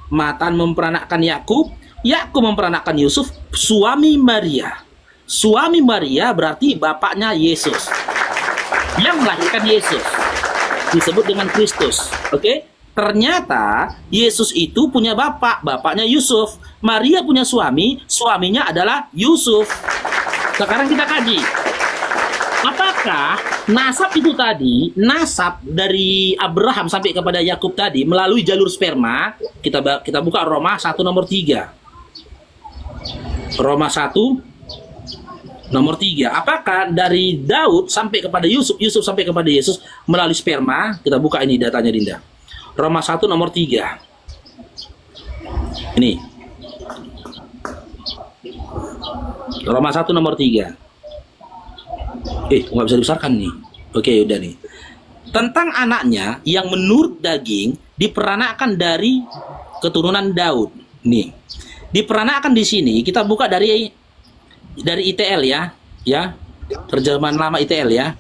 Speaker 1: Matan memperanakkan Yakub memperanakkan Yusuf, suami Maria berarti bapaknya Yesus yang melahirkan Yesus, disebut dengan Kristus. Oke? Ternyata Yesus itu punya bapaknya Yusuf. Maria punya suaminya adalah Yusuf. Sekarang kita kaji. Apakah nasab itu tadi, nasab dari Abraham sampai kepada Yakub tadi melalui jalur sperma? Kita buka Roma 1 nomor 3. Roma 1 nomor 3. Apakah dari Daud sampai kepada Yusuf sampai kepada Yesus melalui sperma? Kita buka ini datanya Dinda. Roma 1 nomor 3. Ini. Roma 1 nomor 3. Nggak bisa dibesarkan nih. Oke, udah nih. Tentang anaknya yang menurut daging diperanakkan dari keturunan Daud. Nih. Diperanakkan di sini kita buka dari ITL ya, terjemahan lama ITL ya.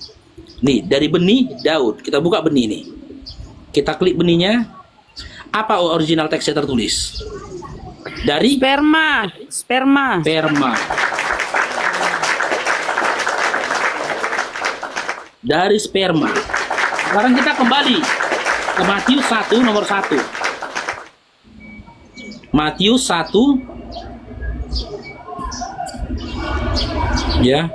Speaker 1: Nih, dari benih Daud. Kita buka benih nih. Kita klik benihnya. Apa original teksnya tertulis? Dari
Speaker 2: sperma.
Speaker 1: Dari sperma. Sekarang kita kembali ke Matius 1 nomor 1. Matius 1 ya.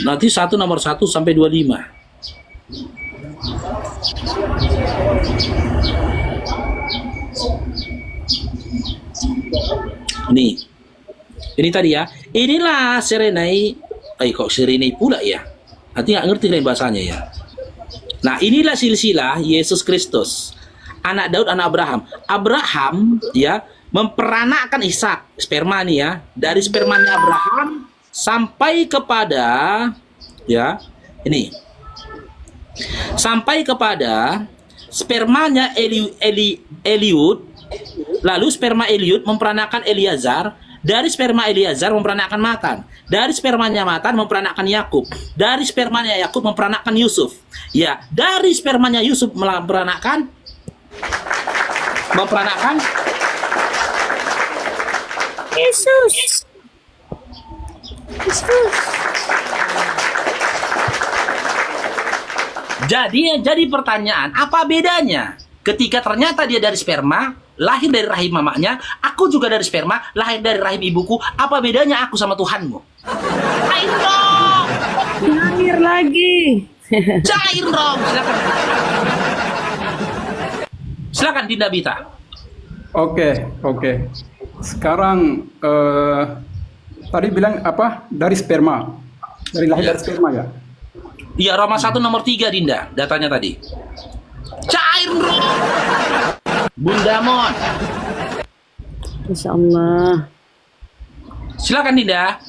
Speaker 1: Nanti 1 nomor 1 sampai 25. Ini tadi ya. Inilah Serenai. Kok Serenai pula ya? Nanti nggak ngerti nih bahasanya ya. Nah, inilah silsilah Yesus Kristus, anak Daud, anak Abraham. Abraham ya memperanakkan Ishak, sperma nih ya. Dari spermanya Abraham sampai kepada ya ini. Sampai kepada spermanya Eliud. Lalu sperma Eliud memperanakkan Eleazar. Dari sperma Eleazar memperanakkan Matan. Dari spermanya Matan memperanakkan Yakub. Dari spermanya Yakub memperanakkan Yusuf. Ya, dari spermanya Yusuf memperanakkan
Speaker 2: Yesus.
Speaker 1: Jadi pertanyaan, apa bedanya ketika ternyata dia dari sperma, lahir dari rahim mamanya, aku juga dari sperma, lahir dari rahim ibuku, apa bedanya aku sama Tuhanmu? Cair dong!
Speaker 2: Lahir lagi.
Speaker 1: Cair dong! Silakan Dinda Bita.
Speaker 12: Oke. Sekarang tadi bilang apa? Dari sperma. Dari lahir dari sperma ya?
Speaker 1: Iya, Roma 1 nomor 3 Dinda, datanya tadi. Cair bro. Bunda Mon.
Speaker 2: Insya Allah.
Speaker 1: Silakan Dinda.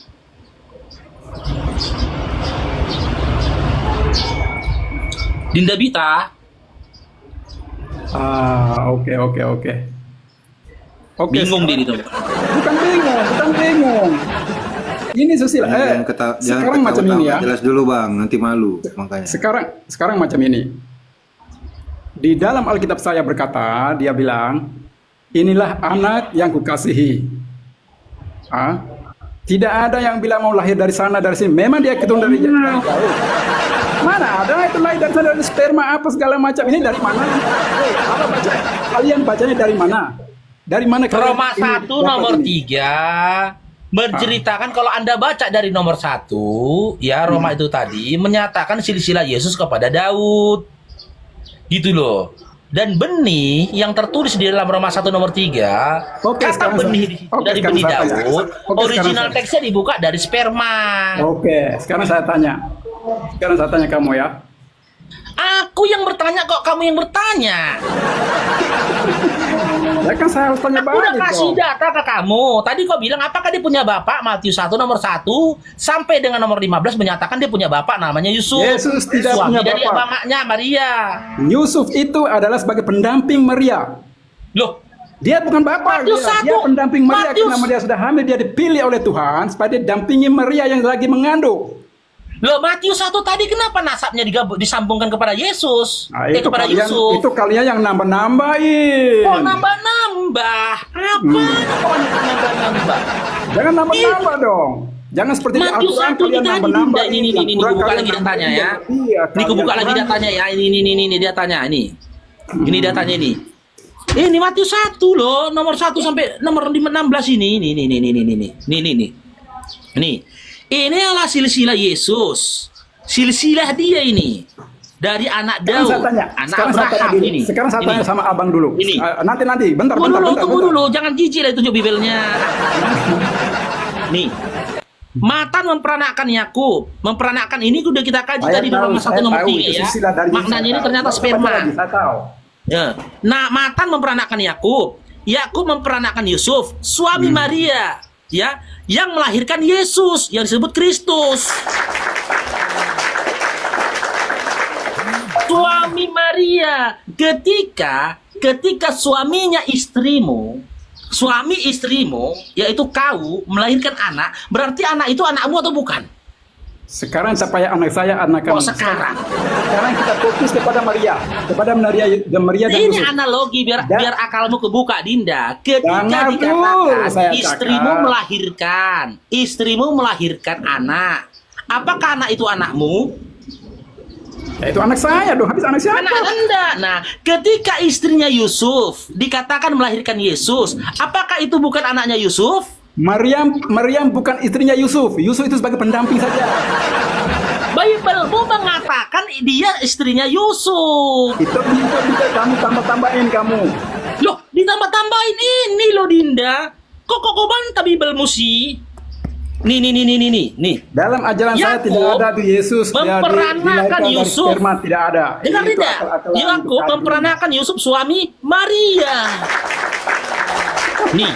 Speaker 1: Dinda Bita.
Speaker 12: Oke.
Speaker 1: Bingung diri tuh.
Speaker 12: Bukan bingung. Ini susila.
Speaker 5: Jangan
Speaker 12: Sekarang macam ini ya.
Speaker 5: jelas dulu bang, nanti malu makanya.
Speaker 12: Sekarang macam ini. Di dalam Alkitab saya berkata, dia bilang, inilah anak yang kukasihi. Tidak ada yang bilang mau lahir dari sana dari sini. Memang dia keturunan dari jauh. Mana ada itu lahir dari sana dari sperma apa segala macam. Ini dari mana? Apa baca? Kalian bacanya dari mana? Dari mana?
Speaker 1: Roma 1 nomor 3 menceritakan kalau Anda baca dari nomor 1 ya Roma itu tadi menyatakan silsilah Yesus kepada Daud. Gitu loh. Dan benih yang tertulis di dalam Roma 1 nomor 3 kata benih dari benih Daud, original teksnya dibuka dari sperma.
Speaker 12: Oke, sekarang saya tanya. Sekarang saya tanya kamu ya.
Speaker 1: Aku yang bertanya kok kamu yang bertanya.
Speaker 12: Ya kan saya harus tanya
Speaker 1: Aku udah
Speaker 12: balik
Speaker 1: kasih
Speaker 12: dong.
Speaker 1: data ke kamu. Tadi kau bilang apakah dia punya bapak? Matius 1 nomor 1 sampai dengan nomor 15 menyatakan dia punya bapak namanya Yusuf.
Speaker 12: Yesus tidak
Speaker 1: Suami
Speaker 12: punya
Speaker 1: dari
Speaker 12: bapak.
Speaker 1: bapaknya Maria.
Speaker 12: Yusuf itu adalah sebagai pendamping Maria.
Speaker 1: Loh,
Speaker 12: Dia bukan bapak,
Speaker 1: Matius
Speaker 12: dia
Speaker 1: 1.
Speaker 12: pendamping Maria.
Speaker 1: Matius.
Speaker 12: Karena Maria sudah hamil, dia dipilih oleh Tuhan supaya dia dampingi Maria yang lagi mengandung.
Speaker 1: Loh, Matius 1 tadi kenapa nasabnya disambungkan kepada Yesus?
Speaker 12: Itu
Speaker 1: Kepada
Speaker 12: kalian,
Speaker 1: Yusuf.
Speaker 12: itu kalian yang nambah-nambahin.
Speaker 1: Oh, nambah-nambah. Apa? Kok nambah-nambah?
Speaker 12: Jangan nambah-nambah dong. Jangan seperti di
Speaker 1: Matius
Speaker 12: Al-Quran
Speaker 1: 1
Speaker 12: kalian
Speaker 1: ini tadi,
Speaker 12: nambah-nambah.
Speaker 1: ini
Speaker 12: Al-Quran
Speaker 1: buka
Speaker 12: kalian
Speaker 1: lagi datanya ya.
Speaker 12: Iya,
Speaker 1: Ini buka
Speaker 12: kalian
Speaker 1: lagi
Speaker 12: Quran-
Speaker 1: datanya ya. Ini datanya ini. Ini datanya ini. Ini Matius 1 loh, nomor 1 sampai nomor 16 ini. Nih. Ini adalah silsilah Yesus. Silsilah dia ini. Dari anak
Speaker 12: Sekarang
Speaker 1: Daud,
Speaker 12: saya tanya,
Speaker 1: anak
Speaker 12: sekarang saya tanya
Speaker 1: Abraham
Speaker 12: dulu.
Speaker 1: ini.
Speaker 12: Sekarang saya
Speaker 1: Ini.
Speaker 12: tanya sama abang dulu.
Speaker 1: Ini.
Speaker 12: Nanti, bentar.
Speaker 1: Tunggu dulu, jangan jijik lah tunjuk bibelnya. Nih. Matan memperanakan Yakub, memperanakan ini udah kita kaji
Speaker 12: Saya
Speaker 1: tadi
Speaker 12: tahu,
Speaker 1: dalam
Speaker 12: saya
Speaker 1: 1 nomor
Speaker 12: tahu,
Speaker 1: 3
Speaker 12: itu
Speaker 1: ya.
Speaker 12: silsilah dari
Speaker 1: Maknanya
Speaker 12: saya
Speaker 1: ini
Speaker 12: tahu.
Speaker 1: ternyata
Speaker 12: Bapak
Speaker 1: sperma.
Speaker 12: lagi, saya tahu.
Speaker 1: Ya. Nah, Matan memperanakan Yakub, Yakub memperanakan Yusuf, suami Maria, ya, yang melahirkan Yesus yang disebut Kristus. Suami Maria, ketika suaminya suami istrimu, yaitu kau melahirkan anak, berarti anak itu anakmu atau bukan?
Speaker 12: Sekarang supaya anak saya anak kamu.
Speaker 1: Oh, sekarang.
Speaker 12: Sekarang kita fokus kepada Maria dan
Speaker 1: Ini
Speaker 12: Yusuf.
Speaker 1: analogi biar akalmu kebuka, Dinda.
Speaker 12: Jangan
Speaker 1: Ketika
Speaker 12: dulu, saya
Speaker 1: dikatakan istrimu melahirkan anak, apakah anak itu anakmu?
Speaker 12: Ya, itu anak saya dong, habis anak siapa?
Speaker 1: Anak Anda. Nah, ketika istrinya Yusuf dikatakan melahirkan Yesus, apakah itu bukan anaknya Yusuf?
Speaker 12: Maryam bukan istrinya Yusuf. Yusuf itu sebagai pendamping saja.
Speaker 1: Bible-mu mengatakan dia istrinya Yusuf.
Speaker 12: Itu kamu tambah-tambahin kamu.
Speaker 1: Loh, ditambah-tambahin ini loh, Dinda. Kok bantah Bible-mu sih? Nih.
Speaker 12: Dalam ajaran saya tidak ada tuh Yesus
Speaker 1: memperanakan Yusuf.
Speaker 12: Sperma tidak ada.
Speaker 1: Dengar
Speaker 12: Itu
Speaker 1: tidak?
Speaker 12: akal-akalan
Speaker 1: Yakub
Speaker 12: itu
Speaker 1: memperanakan Yusuf suami Maria. Nih.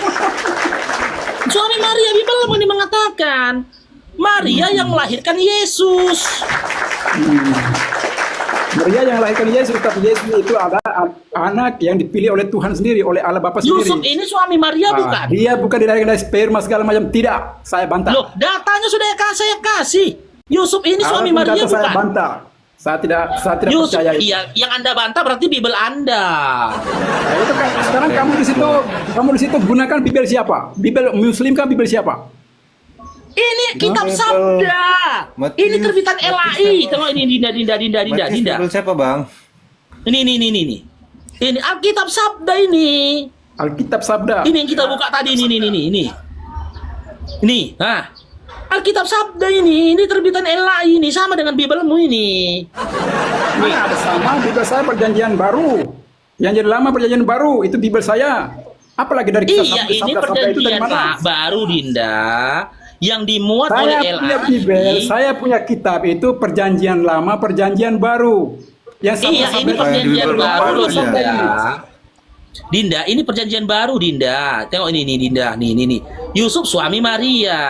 Speaker 1: Suami Maria, Bible ini mengatakan Maria yang melahirkan Yesus.
Speaker 12: Maria yang melahirkan Yesus, tapi Yesus itu ada anak yang dipilih oleh Tuhan sendiri, oleh Allah Bapa sendiri.
Speaker 1: Yusuf ini suami Maria bukan?
Speaker 12: Dia bukan dilahirkan dari sperma segala macam, tidak. Saya bantah.
Speaker 1: Loh, datanya sudah saya kasih. Yusuf ini suami
Speaker 12: Walaupun
Speaker 1: Maria
Speaker 12: data saya
Speaker 1: bukan?
Speaker 12: bantah. Saya tidak
Speaker 1: Yusuf,
Speaker 12: percaya itu.
Speaker 1: iya, yang Anda bantah berarti Bible Anda.
Speaker 12: Nah, itu kan sekarang kamu di situ gunakan Bible siapa? Bible Muslim kan Bible siapa?
Speaker 1: Ini kitab
Speaker 5: Bible.
Speaker 1: sabda.
Speaker 5: Matius.
Speaker 1: Ini terbitan LAI. Tengok ini Dinda.
Speaker 5: Matius Bible siapa bang?
Speaker 1: Ini. Ini Alkitab sabda ini.
Speaker 12: Alkitab Sabda.
Speaker 1: Ini yang kita buka tadi ini. Nah. Alkitab sabda ini terbitan LAI ini sama dengan Bible-mu ini.
Speaker 12: Mana ada sama Bible saya perjanjian baru. Yang jadi lama perjanjian baru itu Bible saya. Apalagi dari kisah
Speaker 1: Iya, ini
Speaker 12: sabda itu dari
Speaker 1: perjanjian
Speaker 12: mana?
Speaker 1: baru, Dinda, yang dimuat
Speaker 12: Saya
Speaker 1: oleh
Speaker 12: punya
Speaker 1: LAI.
Speaker 12: Bible, saya punya kitab itu perjanjian lama, perjanjian baru. Yang
Speaker 1: Iya, ini
Speaker 12: sabda-sabda
Speaker 1: perjanjian
Speaker 5: Bible
Speaker 1: baru loh,
Speaker 5: bagus ya.
Speaker 1: Dinda. Dinda, ini perjanjian baru, Dinda. Tengok ini Dinda. Nih. Yusuf suami Maria.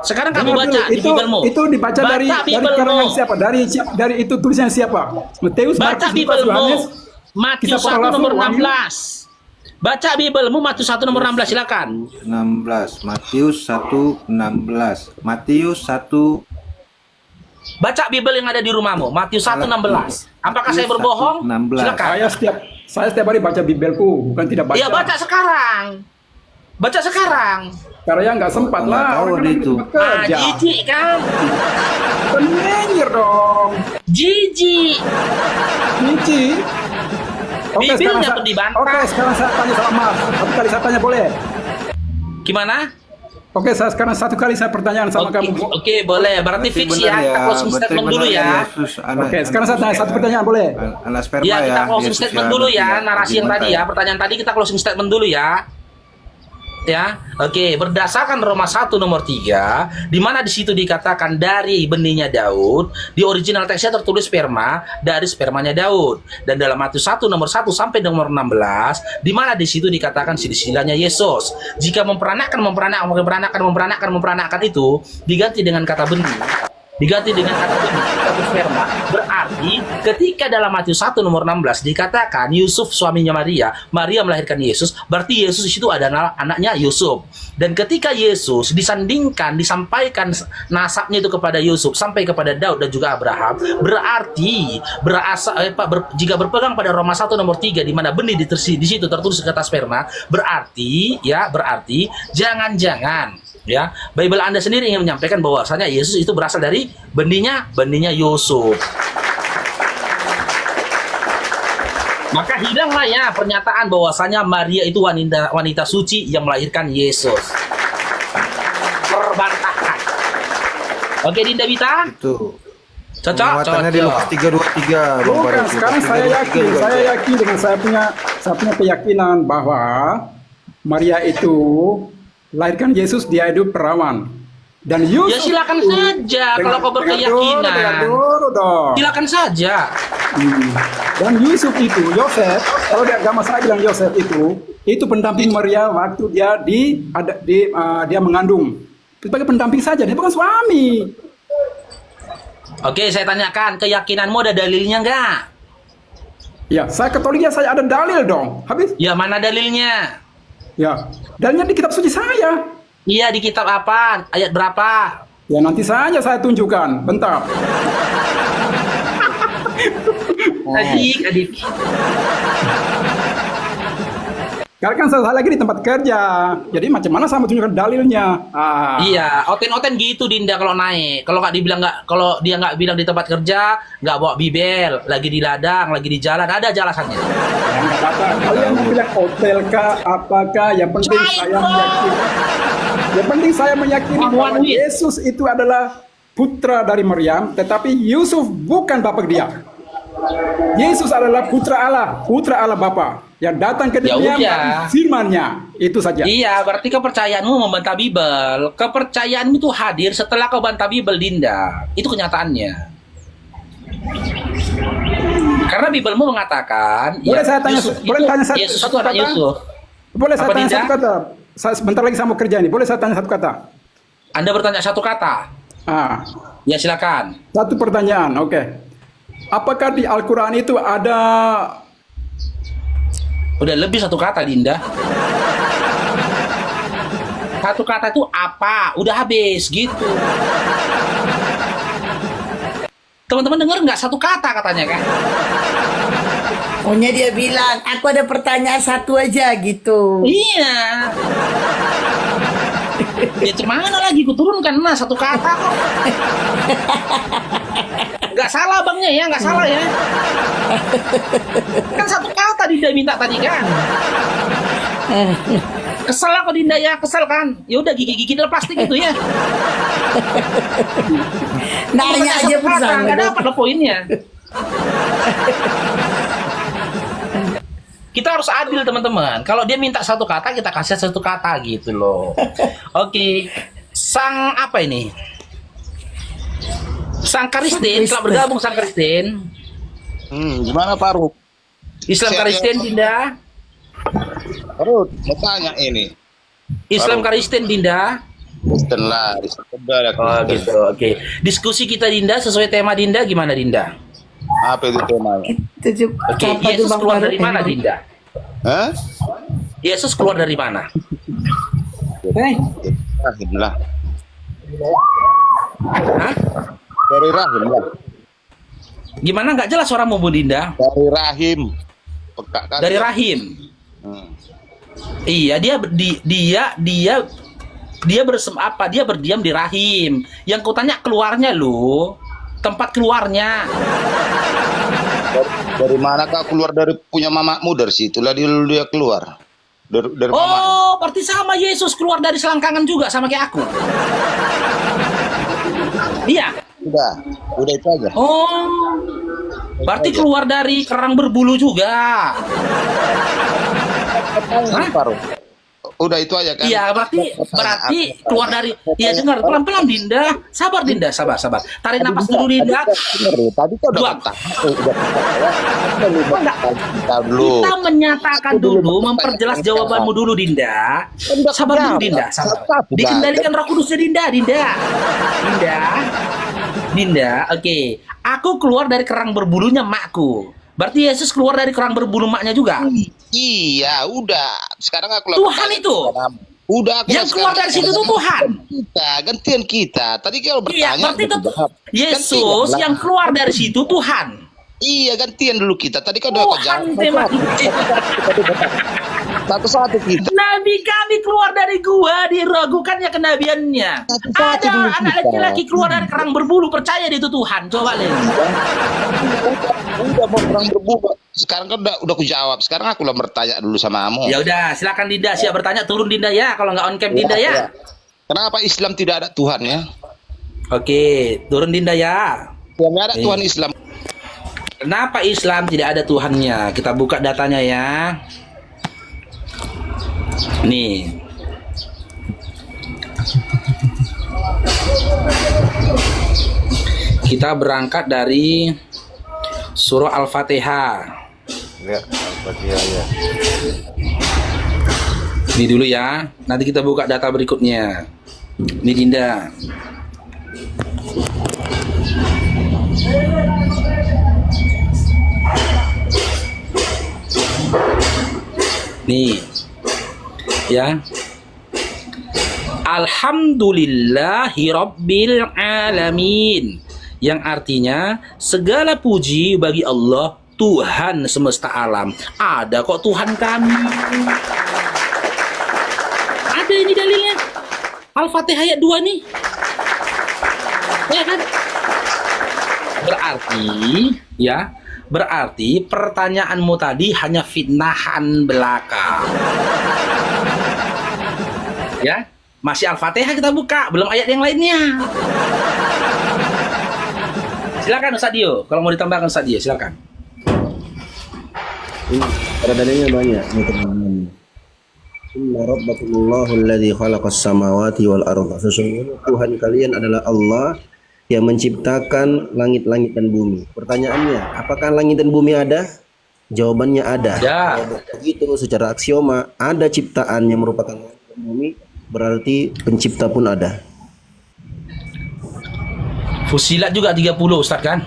Speaker 1: Sekarang kamu
Speaker 12: Dengar
Speaker 1: baca
Speaker 12: dulu,
Speaker 1: di Bible-mu.
Speaker 12: Itu dibaca dari
Speaker 1: Bible-mu.
Speaker 12: karangan siapa? Dari itu tulisan siapa? Matius,
Speaker 1: Baca
Speaker 12: Markus, Lukas,
Speaker 1: Bible-mu.
Speaker 12: Yohanes.
Speaker 1: Matius
Speaker 12: Kisah para
Speaker 1: 1 nomor
Speaker 12: Rasul, Wahyu.
Speaker 1: 16. Baca Biblemu Matius 1 nomor 16 silakan.
Speaker 5: 16. Matius 1:16. Matius 1.
Speaker 1: Baca Bible yang ada di rumahmu. Matius 1:16. Apakah saya berbohong?
Speaker 5: 16.
Speaker 1: Silakan.
Speaker 12: Saya setiap hari baca Bibelku, bukan tidak baca.
Speaker 1: Iya, baca sekarang. Baca sekarang.
Speaker 12: Karena nggak sempat lah.
Speaker 5: tahu
Speaker 12: Orang kan
Speaker 5: itu.
Speaker 12: bekerja.
Speaker 1: Jijik kan?
Speaker 12: Penyihir dong.
Speaker 1: Jijik.
Speaker 12: Cici.
Speaker 1: Bibirnya tuh dibantah.
Speaker 12: Oke, sekarang saya tanya sama Mas. Satu kali saya tanya boleh?
Speaker 1: Gimana?
Speaker 12: Oke, sekarang satu kali saya pertanyaan sama kamu.
Speaker 1: Oke, boleh. Berarti fix
Speaker 5: Benar
Speaker 1: ya. Kita closing
Speaker 5: berarti
Speaker 1: statement
Speaker 5: benar
Speaker 1: dulu ya.
Speaker 5: Yesus, anak-
Speaker 12: Oke, sekarang saya tanya satu pertanyaan boleh?
Speaker 5: Anak sperma
Speaker 1: Iya, kita
Speaker 5: ya.
Speaker 1: closing
Speaker 5: Yesus
Speaker 1: statement
Speaker 5: ya,
Speaker 1: dulu
Speaker 5: berarti
Speaker 1: ya. Narasi yang
Speaker 5: Gimana
Speaker 1: tadi ya. Pertanyaan tadi kita closing statement dulu ya. Ya, oke. Berdasarkan Roma 1 nomor 3, di mana di situ dikatakan dari benihnya Daud, di original teksnya tertulis sperma, dari spermanya Daud. Dan dalam Matius 1 nomor 1 sampai nomor 16, di mana di situ dikatakan silsilahnya Yesus. Jika memperanakkan itu diganti dengan kata benih. Diganti dengan kata benih, kata sperma, berarti ketika dalam Matius 1 nomor 16 dikatakan Yusuf suaminya Maria melahirkan Yesus, berarti Yesus itu adalah anaknya Yusuf. Dan ketika Yesus disampaikan nasabnya itu kepada Yusuf sampai kepada Daud dan juga Abraham, berarti jika berpegang pada Roma 1 nomor 3 di mana benih di situ tertulis kata sperma, berarti jangan-jangan ya, Bible Anda sendiri ingin menyampaikan bahwasanya Yesus itu berasal dari benihnya Yusuf. Maka hilanglah ya pernyataan bahwasanya Maria itu wanita suci yang melahirkan Yesus. Terbantahkan. Oke, Dinda Bita?
Speaker 5: Itu.
Speaker 1: Cocok.
Speaker 5: Penguatannya di Lukas 3:23. Bang
Speaker 12: Bukan,
Speaker 5: Farouk.
Speaker 12: sekarang
Speaker 5: Lukas
Speaker 12: saya
Speaker 5: 3:23 juga
Speaker 12: yakin dengan saya punya keyakinan bahwa Maria itu lahirkan Yesus, dia itu perawan. Dan Yusuf
Speaker 1: Ya silakan saja kalau kau berkeyakinan.
Speaker 12: Dengar dulu dong.
Speaker 1: Silakan saja.
Speaker 12: Dan Yusuf itu, Yosef, kalau di agama saya bilang Yosef itu pendamping Maria waktu dia mengandung. Sebagai pendamping saja, dia bukan suami.
Speaker 1: Oke, saya tanyakan, keyakinanmu ada dalilnya enggak?
Speaker 12: Ya, saya Katoliknya saya ada dalil dong. Habis?
Speaker 1: Ya, mana dalilnya?
Speaker 12: Ya, dalilnya di kitab suci saya.
Speaker 1: Iya, di kitab apa? Ayat berapa?
Speaker 12: Ya, nanti saja saya tunjukkan. Bentar.
Speaker 1: Adik.
Speaker 12: Karena kan saya lagi di tempat kerja. Jadi macam mana saya mau tunjukkan dalilnya?
Speaker 1: Iya, oten gitu Dinda kalau naik. Kalau dia nggak bilang di tempat kerja, nggak bawa bibel, lagi di ladang, lagi di jalan, ada alasannya.
Speaker 12: Nggak apa-apa. Kalian mau bilang hotel kah, apakah? Yang penting saya meyakini. Yang penting saya meyakini bahwa Yesus itu adalah putra dari Maryam, tetapi Yusuf bukan bapak dia. Yesus adalah putra Allah Bapa yang datang ke dunia melalui firman-Nya. Itu saja.
Speaker 1: Iya, berarti kepercayaanmu membantah Bible. Kepercayaanmu itu hadir setelah kau bantah Bible, Dinda. Itu kenyataannya. Karena Biblemu mengatakan,
Speaker 12: boleh saya tanya,
Speaker 1: Yesus itu anak Yusuf.
Speaker 12: Boleh saya tanya satu kata? Sebentar lagi saya mau kerja ini. Boleh saya tanya satu kata?
Speaker 1: Anda bertanya satu kata? Ya, silakan.
Speaker 12: Satu pertanyaan, oke. Apakah di Al-Quran itu ada...
Speaker 1: Udah lebih satu kata, Dinda. Satu kata itu apa? Udah habis, gitu. Teman-teman dengar nggak satu kata katanya kan?
Speaker 3: Pokoknya dia bilang, aku ada pertanyaan satu aja gitu.
Speaker 1: Iya. Ya gimana lagi, ku turunkan satu kata kok. Nggak salah bangnya ya, nggak salah ya. Kan satu kata Dinda minta tadi kan. Kesel aku Dinda ya, kesel kan. Ya udah gigi-gigi udah plastik gitu ya.
Speaker 3: Nanya aja pesan.
Speaker 1: Nggak dapat lo poinnya. Kita harus adil teman-teman. Kalau dia minta satu kata, kita kasih satu kata gitu loh. Oke. Sang apa ini? Sang Kristen, telah bergabung Sang Kristen.
Speaker 13: Gimana Farouk?
Speaker 1: Islam Kristen Dinda.
Speaker 13: Farouk, mau tanya ini.
Speaker 1: Islam Kristen Dinda.
Speaker 13: Kristen lah,
Speaker 1: Oh gitu, oke. Diskusi kita Dinda sesuai tema Dinda gimana Dinda?
Speaker 13: Apa itu temanya?
Speaker 3: Itu juga.
Speaker 1: Oke, Yesus keluar dari mana Dinda?
Speaker 13: Hah?
Speaker 1: Yesus keluar dari mana?
Speaker 13: Rahim lah.
Speaker 1: Hah?
Speaker 13: Dari rahim lah.
Speaker 1: Gimana nggak jelas suaramu Bu Dinda?
Speaker 13: Dari rahim. Peka kan?
Speaker 1: Dari rahim. Iya, dia dia berdiam di rahim. Yang kutanya keluarnya loh. Tempat keluarnya.
Speaker 13: Dari mana kau keluar? Dari punya mamamu, dari situlah dia keluar. Dari
Speaker 1: Oh, berarti sama Yesus keluar dari selangkangan juga sama kayak aku. Iya.
Speaker 13: Udah itu aja.
Speaker 1: Oh, berarti keluar dari kerang berbulu juga. Hah?
Speaker 13: Udah itu aja kan?
Speaker 1: Iya, berarti keluar dari. Iya, dengar pelan-pelan Dinda. Sabar Dinda, sabar. Tarik napas dulu Dinda.
Speaker 13: Tadi kau udah
Speaker 1: Kita menyatakan dulu, memperjelas jawabanmu dulu Dinda. Sabar dulu Dinda, sabar. Dikendalikan Roh Kudusnya Dinda. Oke. Aku keluar dari kerang berbulunya makku. Berarti Yesus keluar dari kerang berbulu maknya juga.
Speaker 13: Iya, udah. Sekarang aku
Speaker 1: Tuhan itu.
Speaker 13: Udah.
Speaker 1: Yang keluar dari situ tuh Tuhan.
Speaker 13: Gantian kita. Tadi kalau bertanya.
Speaker 1: Iya, berarti itu Yesus yang keluar dari situ Tuhan.
Speaker 13: Iya, gantian dulu kita. Tadi kan udah
Speaker 1: Tuhan
Speaker 13: satu-satu kita.
Speaker 1: Nabi kami keluar dari gua, diragukannya kenabiannya. Ada anak laki-laki keluar dari kerang berbulu, percaya dia itu Tuhan. Coba lihat.
Speaker 13: Udah mau kerang berbulu. Sekarang kan udah aku jawab. Sekarang aku lah bertanya dulu sama kamu.
Speaker 1: Ya udah, silakan Dinda siap bertanya. Turun Dinda ya, kalau nggak on cam Dinda ya.
Speaker 13: Kenapa Islam tidak ada Tuhan ya?
Speaker 1: Oke, turun Dinda ya.
Speaker 13: Yang ada Tuhan Islam.
Speaker 1: Kenapa Islam tidak ada Tuhannya? Kita buka datanya ya. Nih. Kita berangkat dari surah Al-Fatihah.
Speaker 5: Ya, Al-Fatihah ya.
Speaker 1: Ini dulu ya. Nanti kita buka data berikutnya. Ini Dinda. Nih. Ya. Alhamdulillahirabbil alamin. Yang artinya segala puji bagi Allah, Tuhan semesta alam. Ada kok Tuhan kami. Ada ini dalilnya. Al-Fatihah ayat 2 nih. Ya kan? Berarti pertanyaanmu tadi hanya fitnahan belaka. Ya, masih Al-Fatihah kita buka, belum ayat yang lainnya. Silakan Ustaz Dio, kalau mau ditambahkan Ustaz Dio, silakan.
Speaker 9: Ada dalilnya banyak nih teman-teman. Inna rabbakumullahu alladzi khalaqas samawati wal arda. Sesungguhnya Tuhan kalian adalah Allah yang menciptakan langit-langit dan bumi. Pertanyaannya, apakah langit dan bumi ada? Jawabannya ada.
Speaker 1: Ya.
Speaker 9: Begitu secara aksioma, ada ciptaan yang merupakan langit dan bumi, berarti pencipta pun ada.
Speaker 1: Fusilat juga 30 Ustaz kan?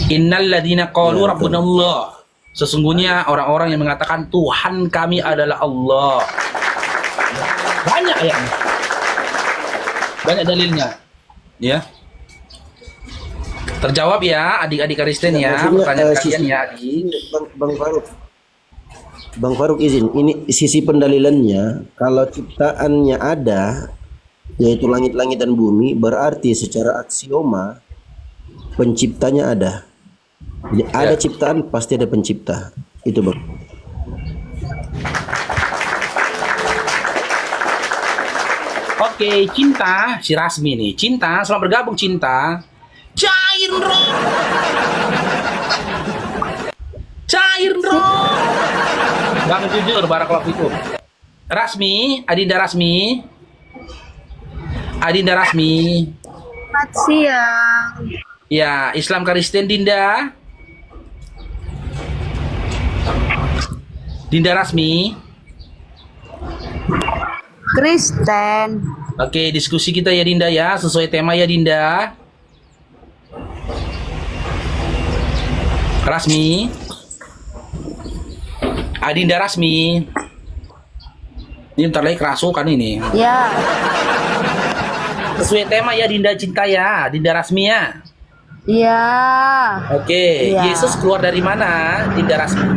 Speaker 1: Innal ladzina qalu rabbuna Allah. Sesungguhnya orang-orang yang mengatakan Tuhan kami adalah Allah. Banyak ayatnya. Banyak dalilnya. Ya. Terjawab ya adik-adik Kristen ya, pertanyaan kalian ya, adik.
Speaker 9: Bang Faruk izin, ini sisi pendalilannya, kalau ciptaannya ada, yaitu langit-langit dan bumi, berarti secara aksioma penciptanya ada. Jadi ada ciptaan, pasti ada pencipta. Itu Bang.
Speaker 1: Oke, Cinta, si Rasmi nih. Cinta, selamat bergabung Cinta. Cair bro. Bang jujur, barakallahu fikum. Rasmi, Adinda Rasmi.
Speaker 2: Selamat siang.
Speaker 1: Ya, Islam Kristen Dinda. Dinda Rasmi.
Speaker 2: Kristen.
Speaker 1: Oke, diskusi kita ya Dinda ya, sesuai tema ya Dinda. Rasmi. Adinda Rasmi. Ini bentar lagi kerasukan ini.
Speaker 14: Ya.
Speaker 1: Sesuai tema ya Dinda cinta ya, Dinda Rasmi ya.
Speaker 14: Iya.
Speaker 1: Oke,
Speaker 14: Iya.
Speaker 1: Yesus keluar dari mana, Dinda Rasmi?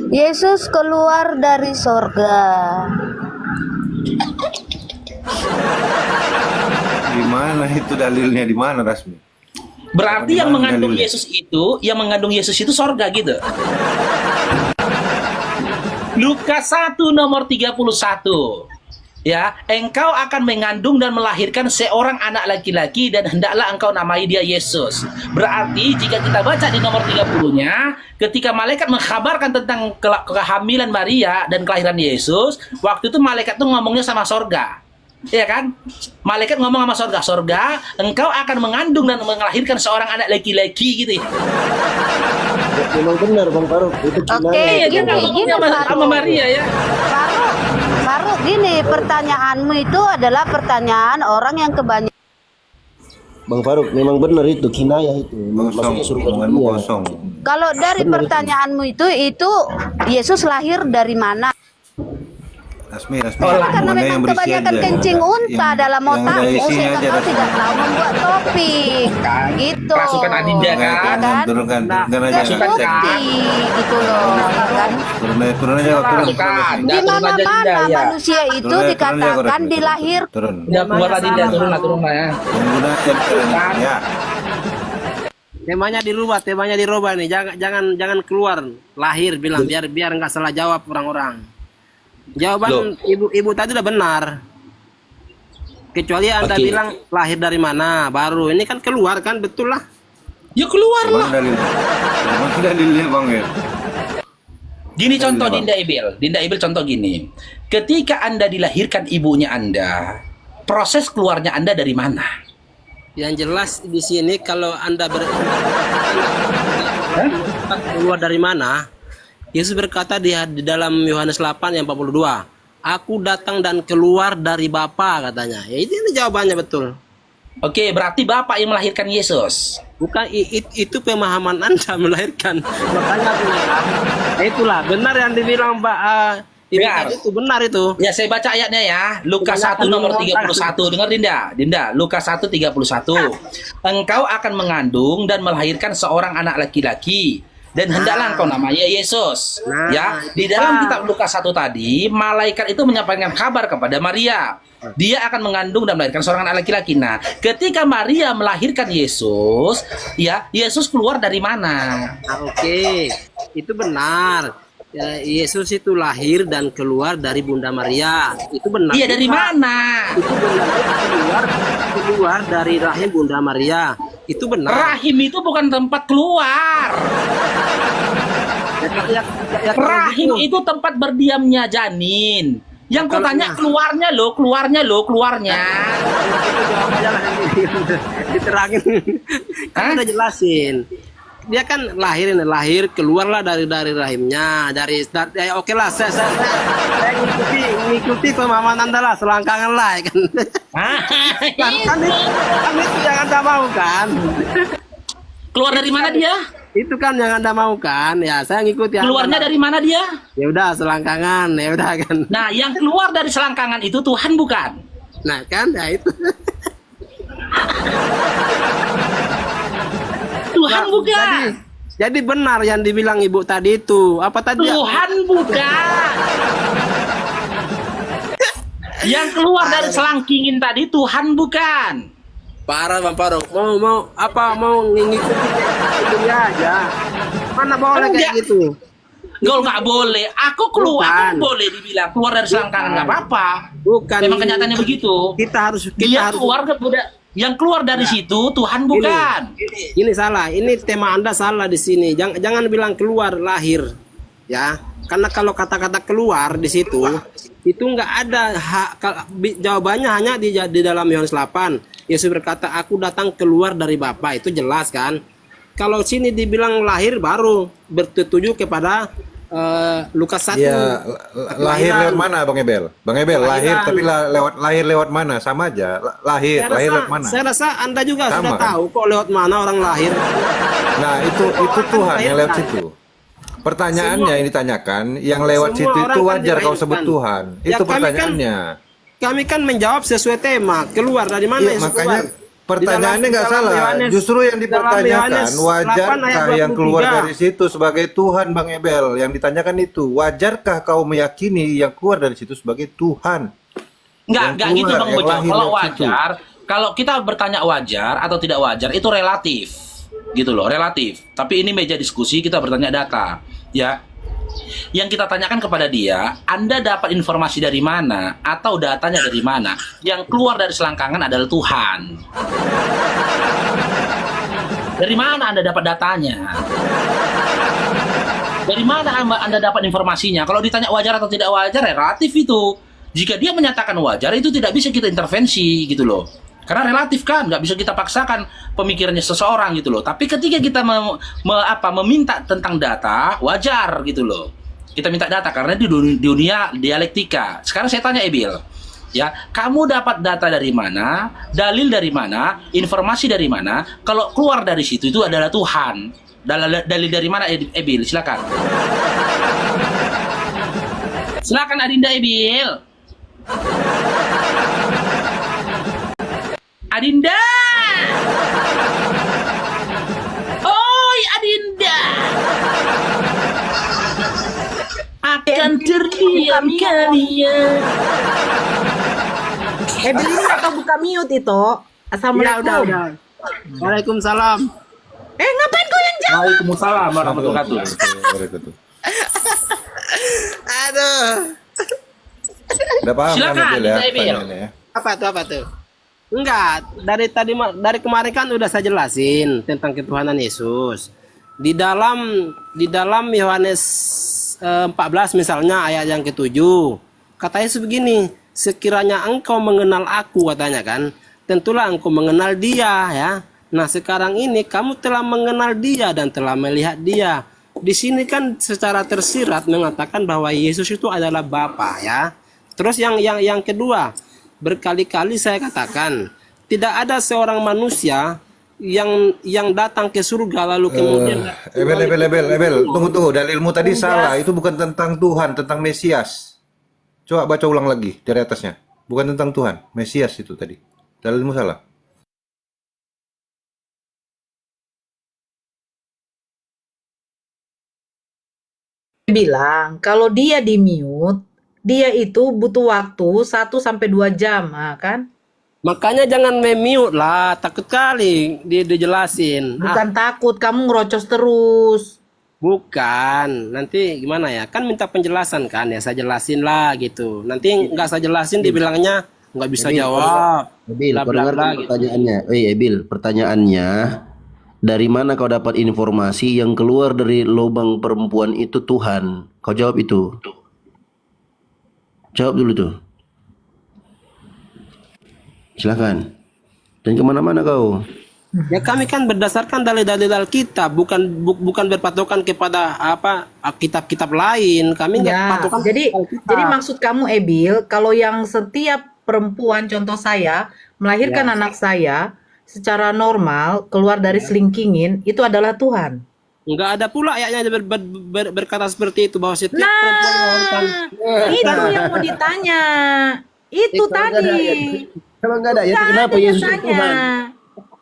Speaker 14: Yesus keluar dari sorga.
Speaker 5: Di mana itu dalilnya, di mana Rasmi?
Speaker 1: Berarti yang
Speaker 5: Bagaimana
Speaker 1: mengandung
Speaker 5: dalilnya?
Speaker 1: yang mengandung Yesus itu sorga gitu. Lukas 1 nomor 31. Ya, engkau akan mengandung dan melahirkan seorang anak laki-laki dan hendaklah engkau namai dia Yesus. Berarti jika kita baca di nomor 30-nya, ketika malaikat mengkabarkan tentang kehamilan Maria dan kelahiran Yesus, waktu itu malaikat tuh ngomongnya sama sorga. Iya kan? Malaikat ngomong sama sorga, sorga, engkau akan mengandung dan melahirkan seorang anak laki-laki gitu ya.
Speaker 9: Memang benar Bang Faruk, itu
Speaker 14: Oke, gini
Speaker 1: sama Maria ya.
Speaker 14: Faruk, gini, pertanyaanmu itu adalah pertanyaan orang yang kebanyakan.
Speaker 9: Bang Faruk, memang benar itu kinayah itu. Maksudnya surga dunia.
Speaker 5: Kosong.
Speaker 14: Kalau dari
Speaker 9: Benar
Speaker 14: pertanyaanmu itu Yesus lahir dari mana?
Speaker 5: Rasmi,
Speaker 14: Karena
Speaker 5: mana
Speaker 14: memang
Speaker 5: berisi
Speaker 14: kebanyakan
Speaker 5: aja.
Speaker 14: kencing unta dalam
Speaker 5: yang ada
Speaker 14: otakmu
Speaker 5: isinya
Speaker 14: sehingga
Speaker 5: aja,
Speaker 14: kau
Speaker 5: Rasmi.
Speaker 14: tidak tahu membuat topik. Gitu.
Speaker 1: Kerasukan Adinda kan?
Speaker 5: Turunkan aja.
Speaker 14: Terbukti gitu loh, kan?
Speaker 5: Turun aja.
Speaker 14: Di mana-mana manusia itu dikatakan dilahir.
Speaker 5: Turun.
Speaker 1: Udah buat Adinda, turun lah ya.
Speaker 5: Ya.
Speaker 4: Temanya dirubah nih. Jangan keluar lahir bilang biar nggak salah jawab orang-orang. Jawaban ibu tadi udah benar. Kecuali Anda bilang lahir dari mana, baru ini kan keluar kan, betul lah.
Speaker 1: Ya keluar lah.
Speaker 5: Dalilnya Bang ya.
Speaker 1: Gini contoh Dinda Ibil contoh gini. Ketika Anda dilahirkan ibunya Anda, proses keluarnya Anda dari mana?
Speaker 4: Yang jelas di sini kalau Anda keluar dari mana? Yesus berkata di dalam Yohanes 8 yang 42, aku datang dan keluar dari Bapa katanya. Ya ini jawabannya betul.
Speaker 1: Oke, berarti Bapak yang melahirkan Yesus.
Speaker 4: Bukan itu pemahaman Anda melahirkan. Makanya itulah benar yang dibilang Mbak itu benar itu.
Speaker 1: Ya, saya baca ayatnya ya. Lukas 1 nomor 31. Dengar Dinda. Lukas 1 31. Engkau akan mengandung dan melahirkan seorang anak laki-laki dan hendaklah engkau namanya Yesus. Ya, di dalam kitab Lukas 1 tadi, malaikat itu menyampaikan kabar kepada Maria. Dia akan mengandung dan melahirkan seorang anak laki-laki. Nah, ketika Maria melahirkan Yesus, ya, Yesus keluar dari mana?
Speaker 4: Oke, itu benar. Ya, Yesus itu lahir dan keluar dari Bunda Maria. Itu benar.
Speaker 1: Iya, dari mana?
Speaker 4: Itu benar. Keluar dari rahim Bunda Maria. Itu benar.
Speaker 1: Rahim itu bukan tempat keluar. Rahim itu tempat berdiamnya janin. Yang ku tanya keluarnya.
Speaker 4: Diterangin. Kan udah jelasin. Dia kan lahir keluarlah dari rahimnya, oke lah, saya ngikuti pemahaman Anda lah, selangkangan lah ya kan. Kan itu yang Anda mau kan.
Speaker 1: Keluar dari mana dia?
Speaker 4: Itu kan yang Anda mau kan, ya saya ngikuti.
Speaker 1: Keluarnya dari mana dia?
Speaker 4: Ya udah selangkangan, ya udah kan.
Speaker 1: Nah, yang keluar dari selangkangan itu Tuhan bukan?
Speaker 4: Nah kan, ya itu.
Speaker 1: Tuhan bukan.
Speaker 4: Jadi benar yang dibilang ibu tadi itu. Apa tadi?
Speaker 1: Tuhan bukan. Yang keluar dari selangkingin tadi Tuhan bukan.
Speaker 4: Parah Bang Faruk. Mau ngikutin dia aja. Mana boleh kayak gitu.
Speaker 1: Nggak boleh. Aku keluar boleh dibilang keluar dari selangkangan nggak apa-apa.
Speaker 4: Bukan.
Speaker 1: Memang kenyataannya begitu.
Speaker 4: Kita harus
Speaker 1: keluar yang keluar dari situ Tuhan bukan.
Speaker 4: Ini salah. Ini tema Anda salah di sini. Jangan bilang keluar lahir, ya. Karena kalau kata-kata keluar di situ itu nggak ada jawabannya hanya di dalam Yohanes 8. Yesus berkata, aku datang keluar dari Bapa. Itu jelas kan. Kalau sini dibilang lahir baru bertuju kepada Lukas 1.
Speaker 5: Ya, lahir lewat mana Bang Ebel? Bang Ebel lahir tapi lewat mana? Sama aja. Lahir lewat mana?
Speaker 4: Saya rasa Anda juga
Speaker 5: sama,
Speaker 4: sudah tahu kok lewat mana orang lahir.
Speaker 5: Nah, itu Tuhan yang lewat situ. Pertanyaannya
Speaker 4: Semua-
Speaker 5: yang ditanyakan, yang lewat
Speaker 4: semua
Speaker 5: situ
Speaker 4: orang
Speaker 5: itu
Speaker 4: kan
Speaker 5: wajar kau sebut
Speaker 4: dilahirkan.
Speaker 5: Tuhan.
Speaker 4: Ya,
Speaker 5: Itu
Speaker 4: kami kan-
Speaker 5: pertanyaannya.
Speaker 4: Kami kan menjawab sesuai tema. Keluar dari mana
Speaker 5: Iya,
Speaker 4: Yesus
Speaker 5: makanya
Speaker 4: keluar?
Speaker 5: pertanyaannya
Speaker 4: Di
Speaker 5: nggak
Speaker 4: dalam
Speaker 5: salah.
Speaker 4: Yohanes-
Speaker 5: Justru yang
Speaker 4: dalam
Speaker 5: dipertanyakan,
Speaker 4: Yohanes 8 ayat
Speaker 5: wajarkah yang keluar
Speaker 4: 23.
Speaker 5: dari situ sebagai Tuhan, Bang Ebel? Yang ditanyakan itu, wajarkah kau meyakini yang keluar dari situ sebagai Tuhan?
Speaker 1: Enggak gitu
Speaker 5: keluar,
Speaker 1: Bang
Speaker 5: yang
Speaker 1: Bejo.
Speaker 5: lahir
Speaker 1: Kalau
Speaker 5: dari situ.
Speaker 1: wajar, kalau kita bertanya wajar atau tidak wajar itu relatif. Gitu loh, relatif. Tapi ini meja diskusi, kita bertanya data, ya. Yang kita tanyakan kepada dia, Anda dapat informasi dari mana atau datanya dari mana? Yang keluar dari selangkangan adalah Tuhan. Dari mana Anda dapat datanya? Dari mana Anda dapat informasinya? Kalau ditanya wajar atau tidak wajar, relatif itu. Jika dia menyatakan wajar, itu tidak bisa kita intervensi gitu loh. Karena relatif kan, nggak bisa kita paksakan pemikirannya seseorang gitu loh. Tapi ketika kita meminta tentang data, wajar gitu loh. Kita minta data karena di dunia dialektika. Sekarang saya tanya Ebil, ya, kamu dapat data dari mana, dalil dari mana, informasi dari mana? Kalau keluar dari situ itu adalah Tuhan. Dalil dari mana Ebil? Silakan. Silakan Adinda Ebil. Adinda. Oi Adinda. Akan terdiam kalian.
Speaker 10: Beli atau buka mute itu? Assalamualaikum.
Speaker 4: Ya, udah. Waalaikumsalam.
Speaker 10: Ngapain kau yang jawab?
Speaker 1: Waalaikumsalam warahmatullahi wabarakatuh.
Speaker 4: Aduh.
Speaker 5: Udah paham
Speaker 1: Silakan,
Speaker 5: kan Ebel ya?
Speaker 1: Ebel.
Speaker 5: Pertanyaannya ya?
Speaker 4: Apa tuh? Enggak, dari kemarin kan udah saya jelasin tentang ketuhanan Yesus. Di dalam Yohanes 14 misalnya ayat yang ke-7. Kata Yesus begini, sekiranya engkau mengenal aku, katanya kan, tentulah engkau mengenal dia ya. Nah, sekarang ini kamu telah mengenal dia dan telah melihat dia. Di sini kan secara tersirat mengatakan bahwa Yesus itu adalah Bapa ya. Terus yang kedua, berkali-kali saya katakan tidak ada seorang manusia yang datang ke surga lalu kemudian
Speaker 5: Ebel, tunggu, dalilmu tadi salah. Itu bukan tentang Tuhan, tentang Mesias. Coba baca ulang lagi dari atasnya. Bukan tentang Tuhan, Mesias itu tadi. Dalilmu salah.
Speaker 10: Bilang kalau dia di mute, dia itu butuh waktu 1 sampai 2 jam, kan?
Speaker 4: makanya jangan memute lah, takut kali dijelasin.
Speaker 10: Bukan takut, kamu ngerocos terus.
Speaker 4: Bukan, nanti gimana ya? Kan minta penjelasan kan ya, saya jelasin lah gitu. Nanti nggak saya jelasin dibilangnya nggak bisa jawab.
Speaker 9: Ebil,
Speaker 4: Bla,
Speaker 9: kau
Speaker 4: bla,
Speaker 9: dengar
Speaker 4: bla,
Speaker 9: kan
Speaker 4: gitu.
Speaker 9: pertanyaannya? Ebil, pertanyaannya, dari mana kau dapat informasi yang keluar dari lubang perempuan itu Tuhan? Kau jawab itu. Jawab dulu tuh. Silakan. Dan kemana-mana kau?
Speaker 4: Ya kami kan berdasarkan dalil-dalil Alkitab, bukan berpatokan kepada kitab-kitab lain. Kami nggak
Speaker 10: Ya,
Speaker 4: patokan
Speaker 10: jadi
Speaker 4: kepada Alkitab.
Speaker 10: jadi maksud kamu Ebil, kalau yang setiap perempuan contoh saya melahirkan anak saya secara normal keluar dari selingkingin itu adalah Tuhan.
Speaker 4: Nggak ada pula ayatnya berkata seperti itu bahwa setiap perempuan melahirkan.
Speaker 10: Itu yang mau ditanya. Itu tadi.
Speaker 9: Kalau nggak ada ya,
Speaker 10: Nggak
Speaker 9: kenapa
Speaker 10: ada
Speaker 9: Yesus
Speaker 10: yang
Speaker 9: itu
Speaker 10: tanya.
Speaker 9: Tuhan?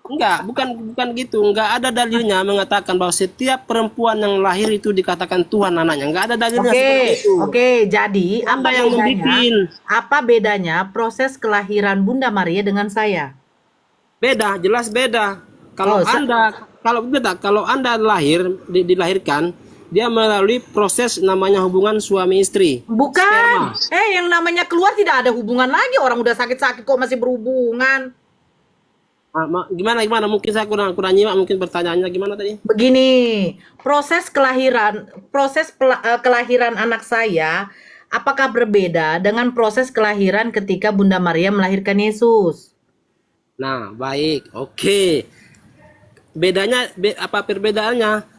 Speaker 4: Enggak, bukan gitu. Enggak ada dalilnya mengatakan bahwa setiap perempuan yang lahir itu dikatakan Tuhan anaknya. Enggak ada dalilnya seperti itu.
Speaker 10: Oke, jadi
Speaker 4: Anda yang membikin.
Speaker 10: apa bedanya proses kelahiran Bunda Maria dengan saya?
Speaker 4: Beda, jelas beda. Kalau kalau Anda lahir dilahirkan, dia melalui proses namanya hubungan suami istri.
Speaker 10: Bukan. Yang namanya keluar tidak ada hubungan lagi. Orang udah sakit-sakit kok masih berhubungan.
Speaker 4: Gimana mungkin saya kurang nyimak, mungkin pertanyaannya gimana tadi?
Speaker 10: Begini, proses kelahiran anak saya apakah berbeda dengan proses kelahiran ketika Bunda Maria melahirkan Yesus?
Speaker 4: Nah, baik. Oke. Bedanya apa perbedaannya?